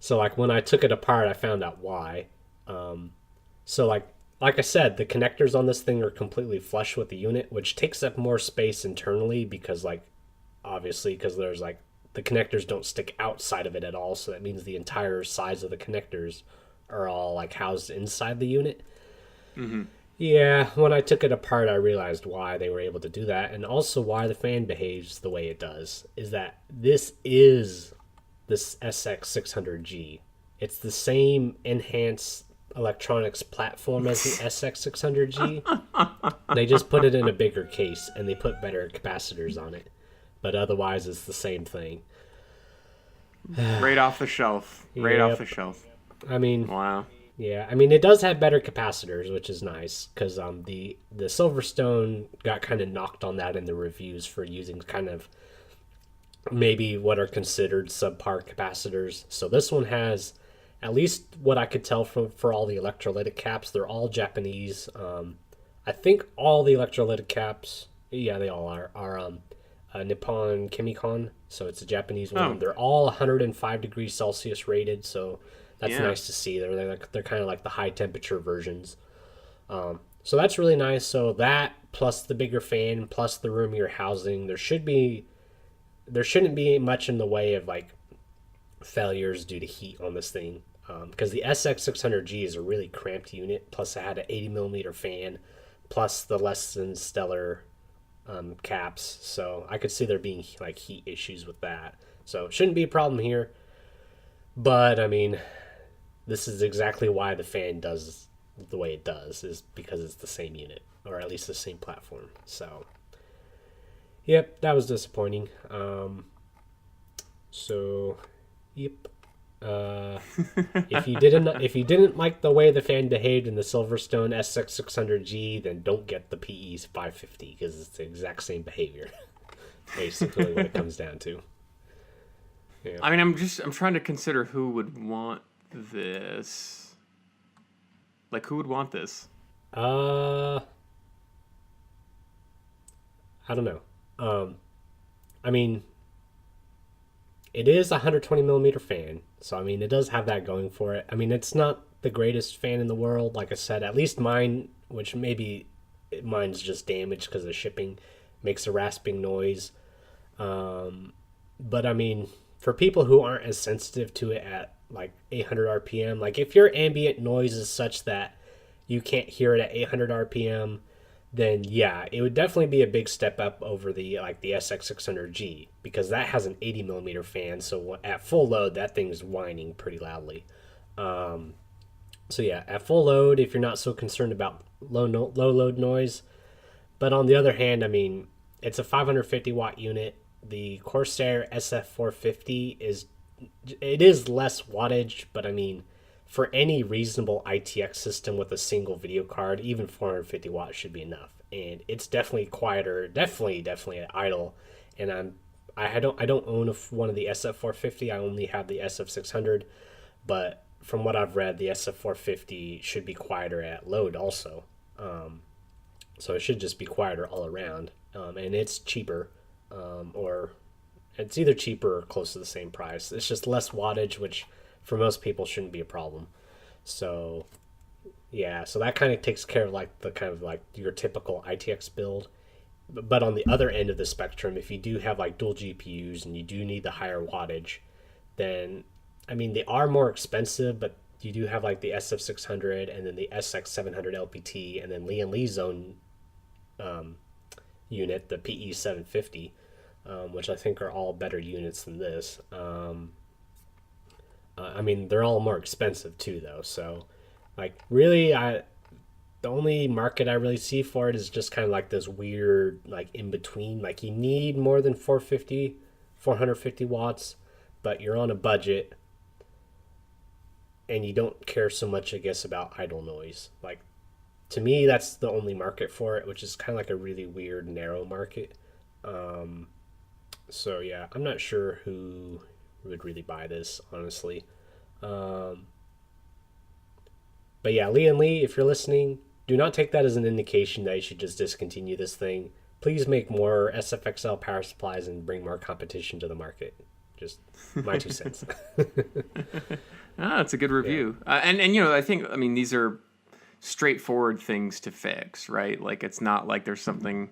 so like when I took it apart, I found out why. So like I said, the connectors on this thing are completely flush with the unit, which takes up more space internally because like obviously because there's like the connectors don't stick outside of it at all, so that means the entire size of the connectors are all like housed inside the unit. Mm-hmm. Yeah, when I took it apart, I realized why they were able to do that, and also why the fan behaves the way it does. Is that this is this SX600G. It's the same enhanced electronics platform as the SX600G. They just put it in a bigger case, and they put better capacitors on it. But otherwise, it's the same thing. Right off the shelf. Right Yep. off the shelf. I mean, Wow. yeah, I mean it does have better capacitors, which is nice because the SilverStone got kind of knocked on that in the reviews for using kind of maybe what are considered subpar capacitors. So this one has, at least what I could tell from for all the electrolytic caps, they're all Japanese. I think all the electrolytic caps, yeah, they all are Nippon Chemicon, so it's a Japanese one. Oh. They're all 105 degrees Celsius rated, so that's Yeah. nice to see. They're kind of like the high temperature versions. So that's really nice. So that plus the bigger fan plus the roomier housing, there shouldn't be much in the way of like failures due to heat on this thing. Because the SX600G is a really cramped unit. Plus it had an 80 millimeter fan, plus the less than stellar caps. So I could see there being like heat issues with that. So it shouldn't be a problem here. But I mean, this is exactly why the fan does the way it does, is because it's the same unit, or at least the same platform. So, yep, that was disappointing. So, yep. If you didn't like the way the fan behaved in the SilverStone SX600G, then don't get the PE 550 because it's the exact same behavior. Basically, what it comes down to. Yeah. I mean, I'm trying to consider who would want this. Like, who would want this? I don't know. I mean, it is a 120 millimeter fan, so I mean, it does have that going for it. I mean, it's not the greatest fan in the world, like I said. At least mine, which maybe mine's just damaged because of shipping, makes a rasping noise. But I mean, for people who aren't as sensitive to it at like 800 RPM, like if your ambient noise is such that you can't hear it at 800 RPM, then yeah, it would definitely be a big step up over the SX600G, because that has an 80 millimeter fan, so at full load that thing's whining pretty loudly. So yeah, at full load, if you're not so concerned about low load noise. But on the other hand, I mean, it's a 550 watt unit. The Corsair SF450 is less wattage, but I mean, for any reasonable ITX system with a single video card, even 450 watts should be enough. And it's definitely quieter, definitely at idle. And I don't own one of the SF450. I only have the SF600, but from what I've read, the SF450 should be quieter at load also. So it should just be quieter all around, and it's cheaper, or it's either cheaper or close to the same price. It's just less wattage, which for most people shouldn't be a problem. So yeah, so that kind of takes care of like the kind of like your typical ITX build. But on the other end of the spectrum, if you do have like dual GPUs and you do need the higher wattage, then I mean, they are more expensive, but you do have like the SF600 and then the SX700-LPT and then Lian Li's own unit, the PE750, which I think are all better units than this. I mean, they're all more expensive too, though. So, like, really, the only market I really see for it is just kind of like this weird, like, in between. Like, you need more than 450 watts, but you're on a budget, and you don't care so much, I guess, about idle noise. Like, to me, that's the only market for it, which is kind of like a really weird, narrow market. So yeah, I'm not sure who would really buy this, honestly. Um, but yeah, Lian Lee, if you're listening, do not take that as an indication that you should just discontinue this thing. Please make more SFXL power supplies and bring more competition to the market. Just my 2 cents. That's a good review. And I think, I mean, these are straightforward things to fix, right? Like, it's not like there's something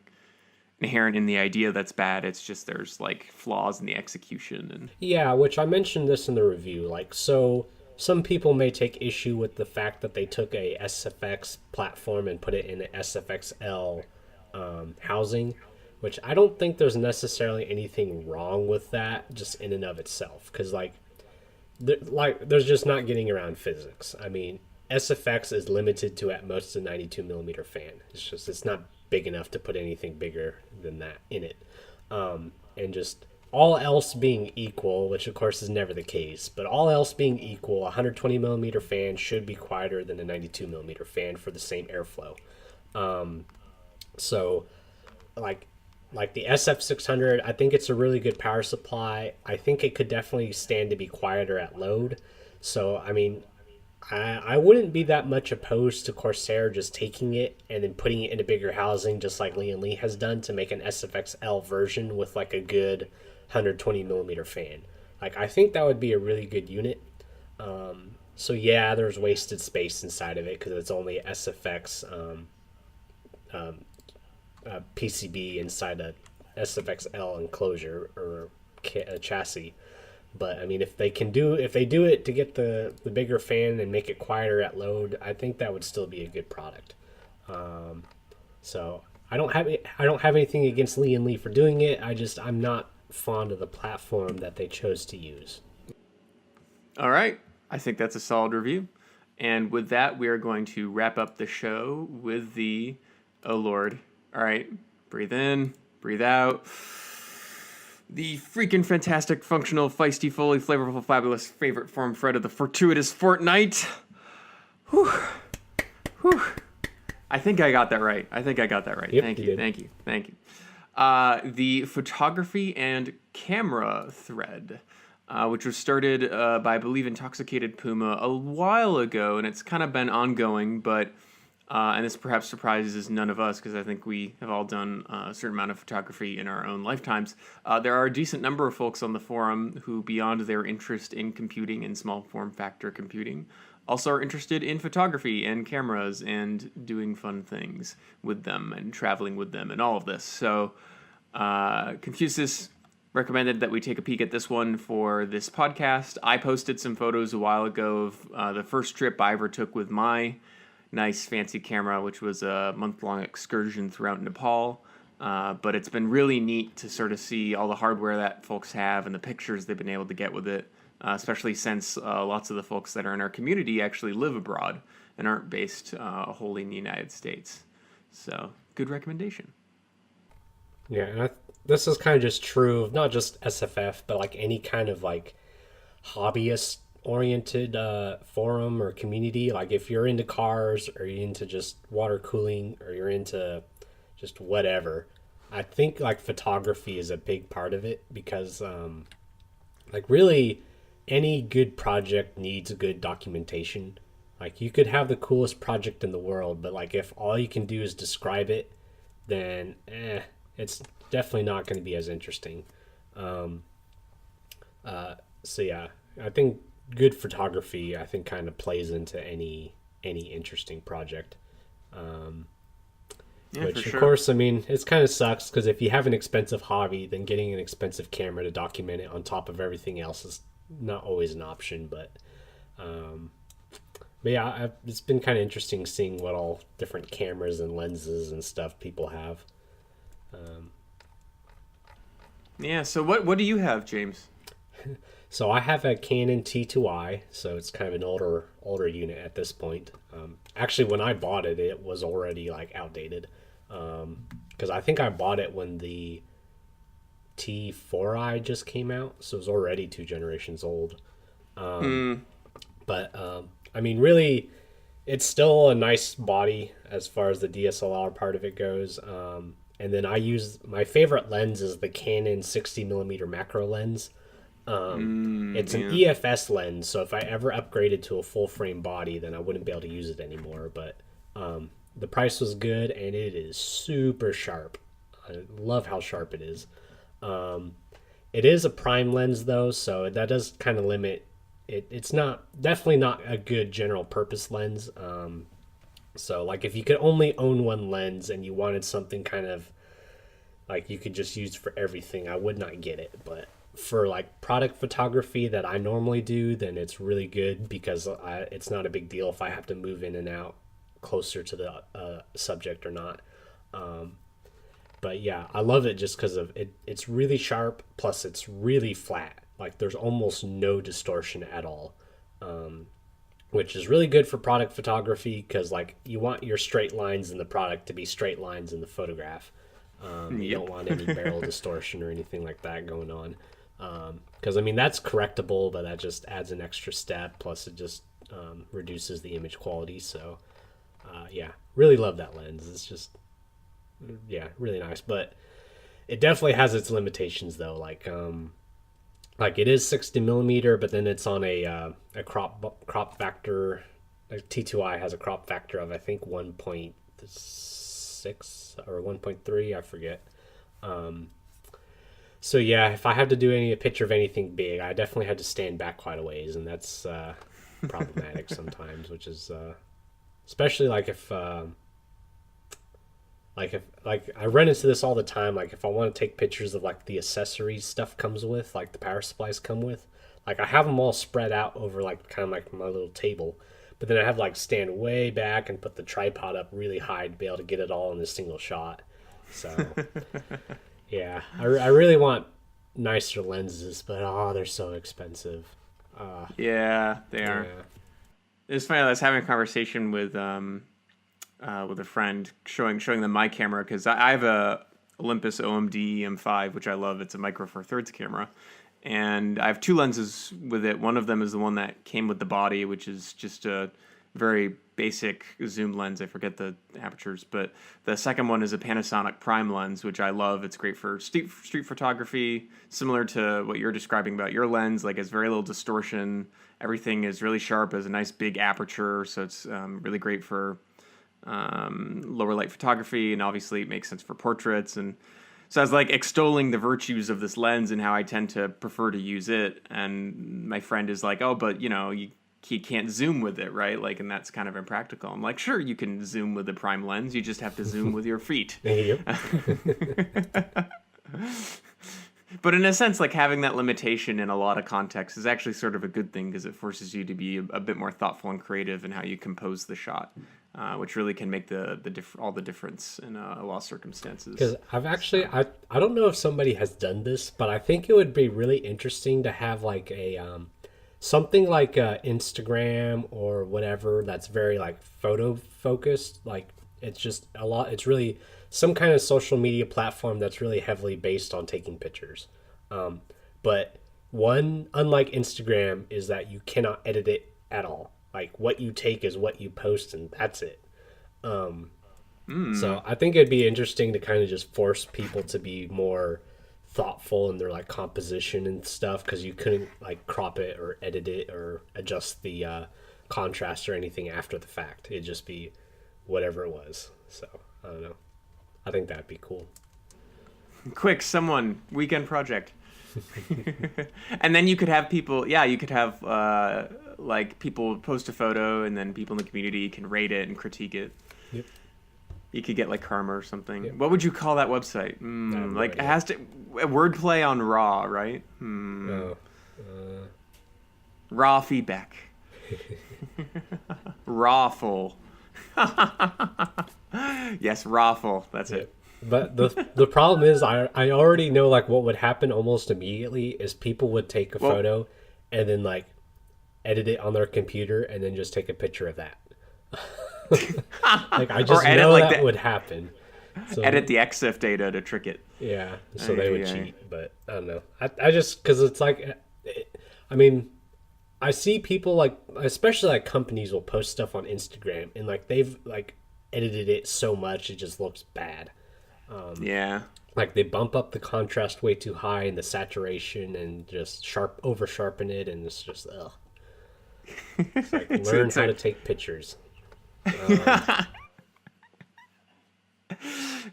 inherent in the idea that's bad. It's just there's like flaws in the execution. And Yeah, which I mentioned this in the review. Like, so some people may take issue with the fact that they took a SFX platform and put it in an SFXL housing, which I don't think there's necessarily anything wrong with that, just in and of itself. Because there's just not getting around physics. I mean, SFX is limited to at most a 92 millimeter fan. It's not big enough to put anything bigger than that in it. And just all else being equal, which of course is never the case, but all else being equal, a 120 millimeter fan should be quieter than a 92 millimeter fan for the same airflow. So like the SF600, I think it's a really good power supply. I think it could definitely stand to be quieter at load. So, I mean, I wouldn't be that much opposed to Corsair just taking it and then putting it in a bigger housing, just like Lian Lee has done, to make an SFXL version with like a good 120 millimeter fan. Like, I think that would be a really good unit. So yeah, there's wasted space inside of it because it's only SFX PCB inside a SFXL enclosure or a chassis. But I mean, if they do it to get the bigger fan and make it quieter at load, I think that would still be a good product. So I don't have anything against Lian Lee for doing it. I'm not fond of the platform that they chose to use. all right, I think that's a solid review. And with that, we are going to wrap up the show with the oh Lord. All right, breathe in, breathe out. The freaking fantastic, functional, feisty, fully flavorful, fabulous favorite form Fred of the fortuitous fortnight. Whew. Whew. I think I got that right. Yep, Thank you. did. Thank you. The photography and camera thread, which was started by, I believe, Intoxicated Puma a while ago, and it's kind of been ongoing, but and this perhaps surprises none of us because I think we have all done a certain amount of photography in our own lifetimes. There are a decent number of folks on the forum who, beyond their interest in computing and small form factor computing, also are interested in photography and cameras and doing fun things with them and traveling with them and all of this. So Confusis recommended that we take a peek at this one for this podcast. I posted some photos a while ago of the first trip I ever took with my nice fancy camera, which was a month-long excursion throughout Nepal. But it's been really neat to sort of see all the hardware that folks have and the pictures they've been able to get with it, especially since lots of the folks that are in our community actually live abroad and aren't based wholly in the United States. So, good recommendation. Yeah, and this is kind of just true of not just SFF, but like any kind of like hobbyist oriented forum or community. Like if you're into cars or you're into just water cooling or you're into just whatever, I think like photography is a big part of it because like really any good project needs good documentation. Like you could have the coolest project in the world, but like if all you can do is describe it, then it's definitely not going to be as interesting. So yeah, I think good photography, I think, kind of plays into any interesting project. Which, for of sure. course, I mean, it's kind of sucks because if you have an expensive hobby, then getting an expensive camera to document it on top of everything else is not always an option. But yeah, it's been kind of interesting seeing what all different cameras and lenses and stuff people have. Yeah, so what do you have, James? So I have a Canon T2i, so it's kind of an older unit at this point. Actually, when I bought it, it was already like outdated, because I think I bought it when the T4i just came out, so it was already 2 generations old. But I mean, really, it's still a nice body as far as the DSLR part of it goes. And then I use my favorite lens is the Canon 60mm macro lens. It's an EFS lens, so if I ever upgraded to a full frame body, then I wouldn't be able to use it anymore. But the price was good, and it is super sharp. I love how sharp it is. It is a prime lens though, so that does kind of limit it. It's definitely not a good general purpose lens. So like if you could only own one lens and you wanted something kind of like you could just use for everything, I would not get it. But for like product photography that I normally do, then it's really good because it's not a big deal if I have to move in and out closer to the subject or not. But yeah, I love it just because of it. It's really sharp, plus it's really flat. Like there's almost no distortion at all, which is really good for product photography because like you want your straight lines in the product to be straight lines in the photograph. You don't want any barrel distortion or anything like that going on. Because I mean that's correctable, but that just adds an extra step. Plus it just reduces the image quality. So yeah, really love that lens. It's just really nice. But it definitely has its limitations though. Like it is 60mm, but then it's on a crop factor. Like T2i has a crop factor of I think 1.6 or 1.3, I forget. So yeah, if I have to do a picture of anything big, I definitely had to stand back quite a ways, and that's problematic sometimes, which is especially like if I run into this all the time. Like if I want to take pictures of like the accessories stuff comes with, like the power supplies come with, like I have them all spread out over like kind of like my little table, but then I have to like stand way back and put the tripod up really high to be able to get it all in a single shot. So yeah, I really want nicer lenses, but they're so expensive. Yeah, they are. Yeah. It's funny. I was having a conversation with a friend, showing them my camera because I have a Olympus OMD M5, which I love. It's a micro four thirds camera, and I have two lenses with it. One of them is the one that came with the body, which is just a very basic zoom lens. I forget the apertures, but the second one is a Panasonic prime lens, which I love. It's great for street photography, similar to what you're describing about your lens. Like it's very little distortion. Everything is really sharp. Has a nice big aperture, so it's really great for lower light photography, and obviously it makes sense for portraits. And so I was like extolling the virtues of this lens and how I tend to prefer to use it. And my friend is like, "Oh, but you can't zoom with it, right? Like, and that's kind of impractical." I'm like, "Sure, you can zoom with the prime lens. You just have to zoom with your feet." Yep. But in a sense, like having that limitation in a lot of contexts is actually sort of a good thing because it forces you to be a bit more thoughtful and creative in how you compose the shot, which really can make all the difference in a lot of circumstances. Because I don't know if somebody has done this, but I think it would be really interesting to have like a something like Instagram or whatever that's very like photo focused. Like it's just it's really some kind of social media platform that's really heavily based on taking pictures. But unlike Instagram, is that you cannot edit it at all. Like what you take is what you post, and that's it. So I think it'd be interesting to kind of just force people to be more thoughtful in their like composition and stuff, because you couldn't like crop it or edit it or adjust the contrast or anything after the fact. It'd just be whatever it was. So I don't know. I think that'd be cool. Quick, someone, weekend project. And then you could have people, like people post a photo and then people in the community can rate it and critique it. Yep. You could get like karma or something. Yep. What would you call that website? Like it has to, wordplay on raw, right? Raw feedback. Rawful. Yes, rawful. That's it. But the problem is I already know like what would happen almost immediately is people would take a photo and then like edit it on their computer and then just take a picture of that. Like I just know like that would happen. So, edit the EXIF data to trick it. Yeah, so they would cheat, but I don't know. I just, because it's like, I mean, I see people like, especially like companies will post stuff on Instagram and like they've like edited it so much it just looks bad. Yeah. Like they bump up the contrast way too high and the saturation and just over sharpen it, and it's just ugh. It's like learn how to take pictures.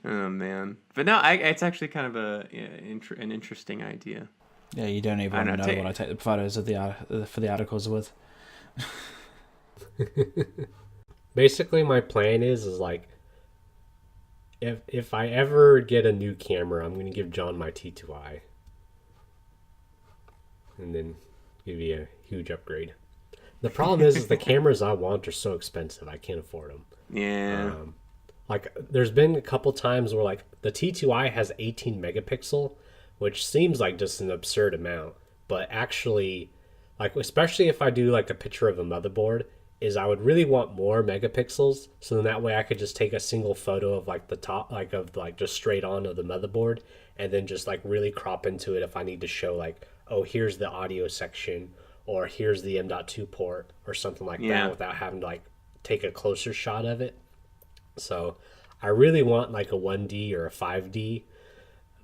Oh man, but no, it's actually kind of an interesting idea. Yeah, you don't even want to know what I take the photos of for the articles with. Basically, my plan is like, if I ever get a new camera, I'm gonna give John my T2i, and then give you a huge upgrade. The problem is the cameras I want are so expensive, I can't afford them. Yeah. Like, there's been a couple times where, like, the T2i has 18 megapixel, which seems like just an absurd amount. But actually, like, especially if I do, like, a picture of a motherboard, is I would really want more megapixels. So then that way I could just take a single photo of, like, the top, like, of, like, just straight on of the motherboard. And then just, like, really crop into it if I need to show, like, oh, here's the audio section, or here's the M.2 port, or something like that, without having to, like, take a closer shot of it. So I really want like a 1D or a 5D,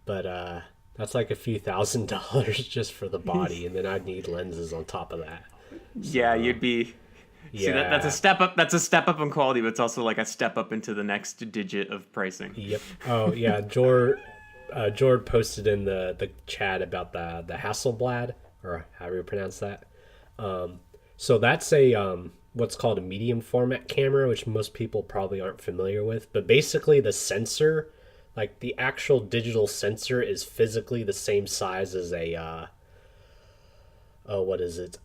but that's like a few $1,000s just for the body, and then I'd need lenses on top of that. Yeah, you'd be. Yeah, see, that's a step up. That's a step up in quality, but it's also like a step up into the next digit of pricing. Yep. Oh yeah, Jord posted in the chat about the Hasselblad, or however you pronounce that. So that's a what's called a medium format camera, which most people probably aren't familiar with. But basically the sensor, like the actual digital sensor, is physically the same size as a what is it?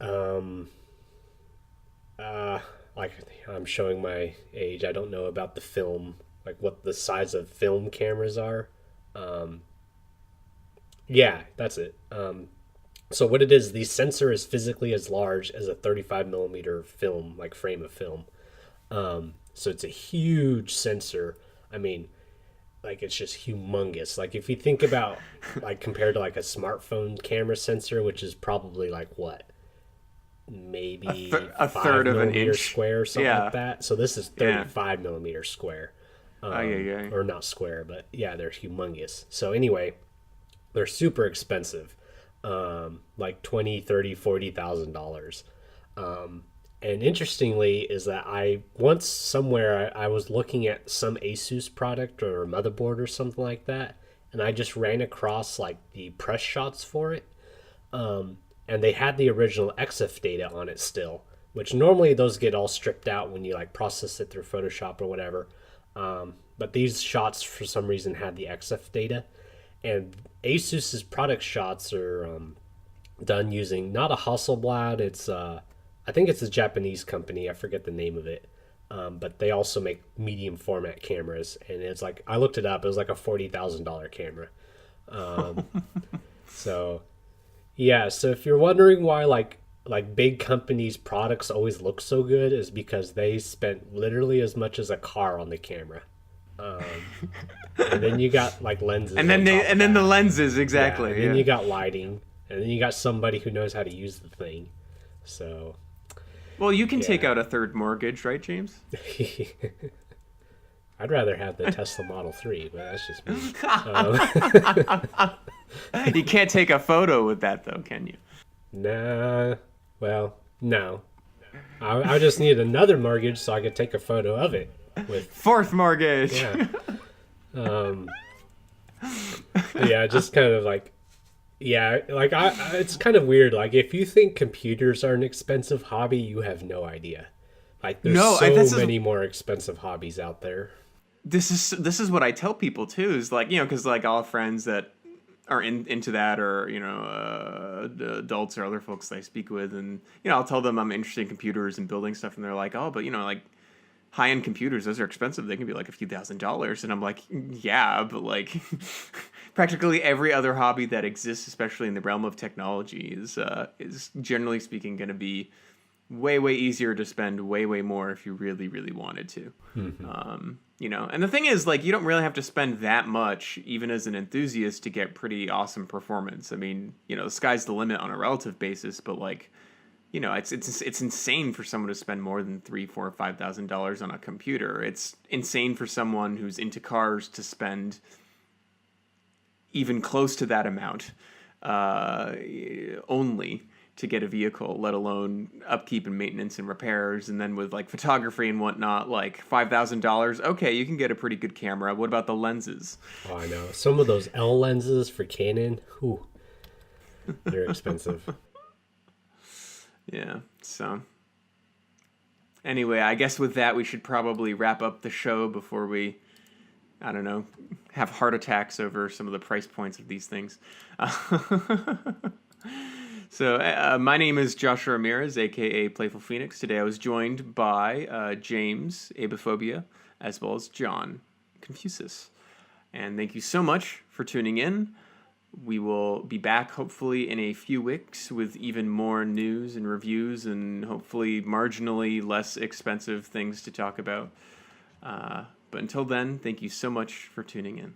Like, I'm showing my age. I don't know about the film, like what the size of film cameras are. Yeah, that's it. So what it is, the sensor is physically as large as a 35 millimeter film, like frame of film. So it's a huge sensor. I mean, like, it's just humongous. Like, if you think about, like, compared to like a smartphone camera sensor, which is probably like what, maybe a third of an inch square or something like that. So this is 35 millimeter square. Or not square, but yeah, they're humongous. So anyway, they're super expensive. Like $20,000, $30,000, $40,000. And interestingly is that I once somewhere I was looking at some Asus product or a motherboard or something like that, and I just ran across like the press shots for it. And they had the original EXIF data on it still, which normally those get all stripped out when you like process it through Photoshop or whatever. But these shots for some reason had the EXIF data. And Asus's product shots are done using not a Hasselblad. It's I think it's a Japanese company. I forget the name of it. But they also make medium format cameras, and it's like, I looked it up. It was like a $40,000 camera. So yeah. So if you're wondering why like big companies' products always look so good, is because they spent literally as much as a car on the camera. And then you got like lenses, and then the lenses, exactly. And then you got lighting, and then you got somebody who knows how to use the thing. So, well, you can take out a third mortgage, right, James? I'd rather have the Tesla Model 3, but that's just me. You can't take a photo with that, though, can you? Nah. Well, no. I just need another mortgage so I could take a photo of it. With fourth mortgage. Yeah. Yeah, just kind of like, yeah, like it's kind of weird. Like, if you think computers are an expensive hobby, you have no idea. Like, there's many more expensive hobbies out there. This is what I tell people too. Is like, you know, because like all friends that are into that, or you know, adults or other folks that I speak with, and you know, I'll tell them I'm interested in computers and building stuff, and they're like, oh, but you know, like, high-end computers, those are expensive. They can be like a few $1,000s. And I'm like, yeah, but like practically every other hobby that exists, especially in the realm of technology, is generally speaking going to be way, way easier to spend way, way more if you really, really wanted to. Mm-hmm. You know, and the thing is, like, you don't really have to spend that much, even as an enthusiast, to get pretty awesome performance. I mean, you know, the sky's the limit on a relative basis, but like, you know, it's insane for someone to spend more than $3,000, $4,000, $5,000 on a computer. It's insane for someone who's into cars to spend, even close to that amount only to get a vehicle, let alone upkeep and maintenance and repairs. And then with like photography and whatnot, like $5,000, okay, you can get a pretty good camera. What about the lenses? Oh, I know. Some of those L lenses for Canon, whew, they're expensive. Yeah, so anyway, I guess with that, we should probably wrap up the show before we, I don't know, have heart attacks over some of the price points of these things. So my name is Joshua Ramirez, a.k.a. PlayfulPhoenix. Today I was joined by James, Aibohphobia, as well as John, Confusis. And thank you so much for tuning in. We will be back hopefully in a few weeks with even more news and reviews and hopefully marginally less expensive things to talk about. But until then, thank you so much for tuning in.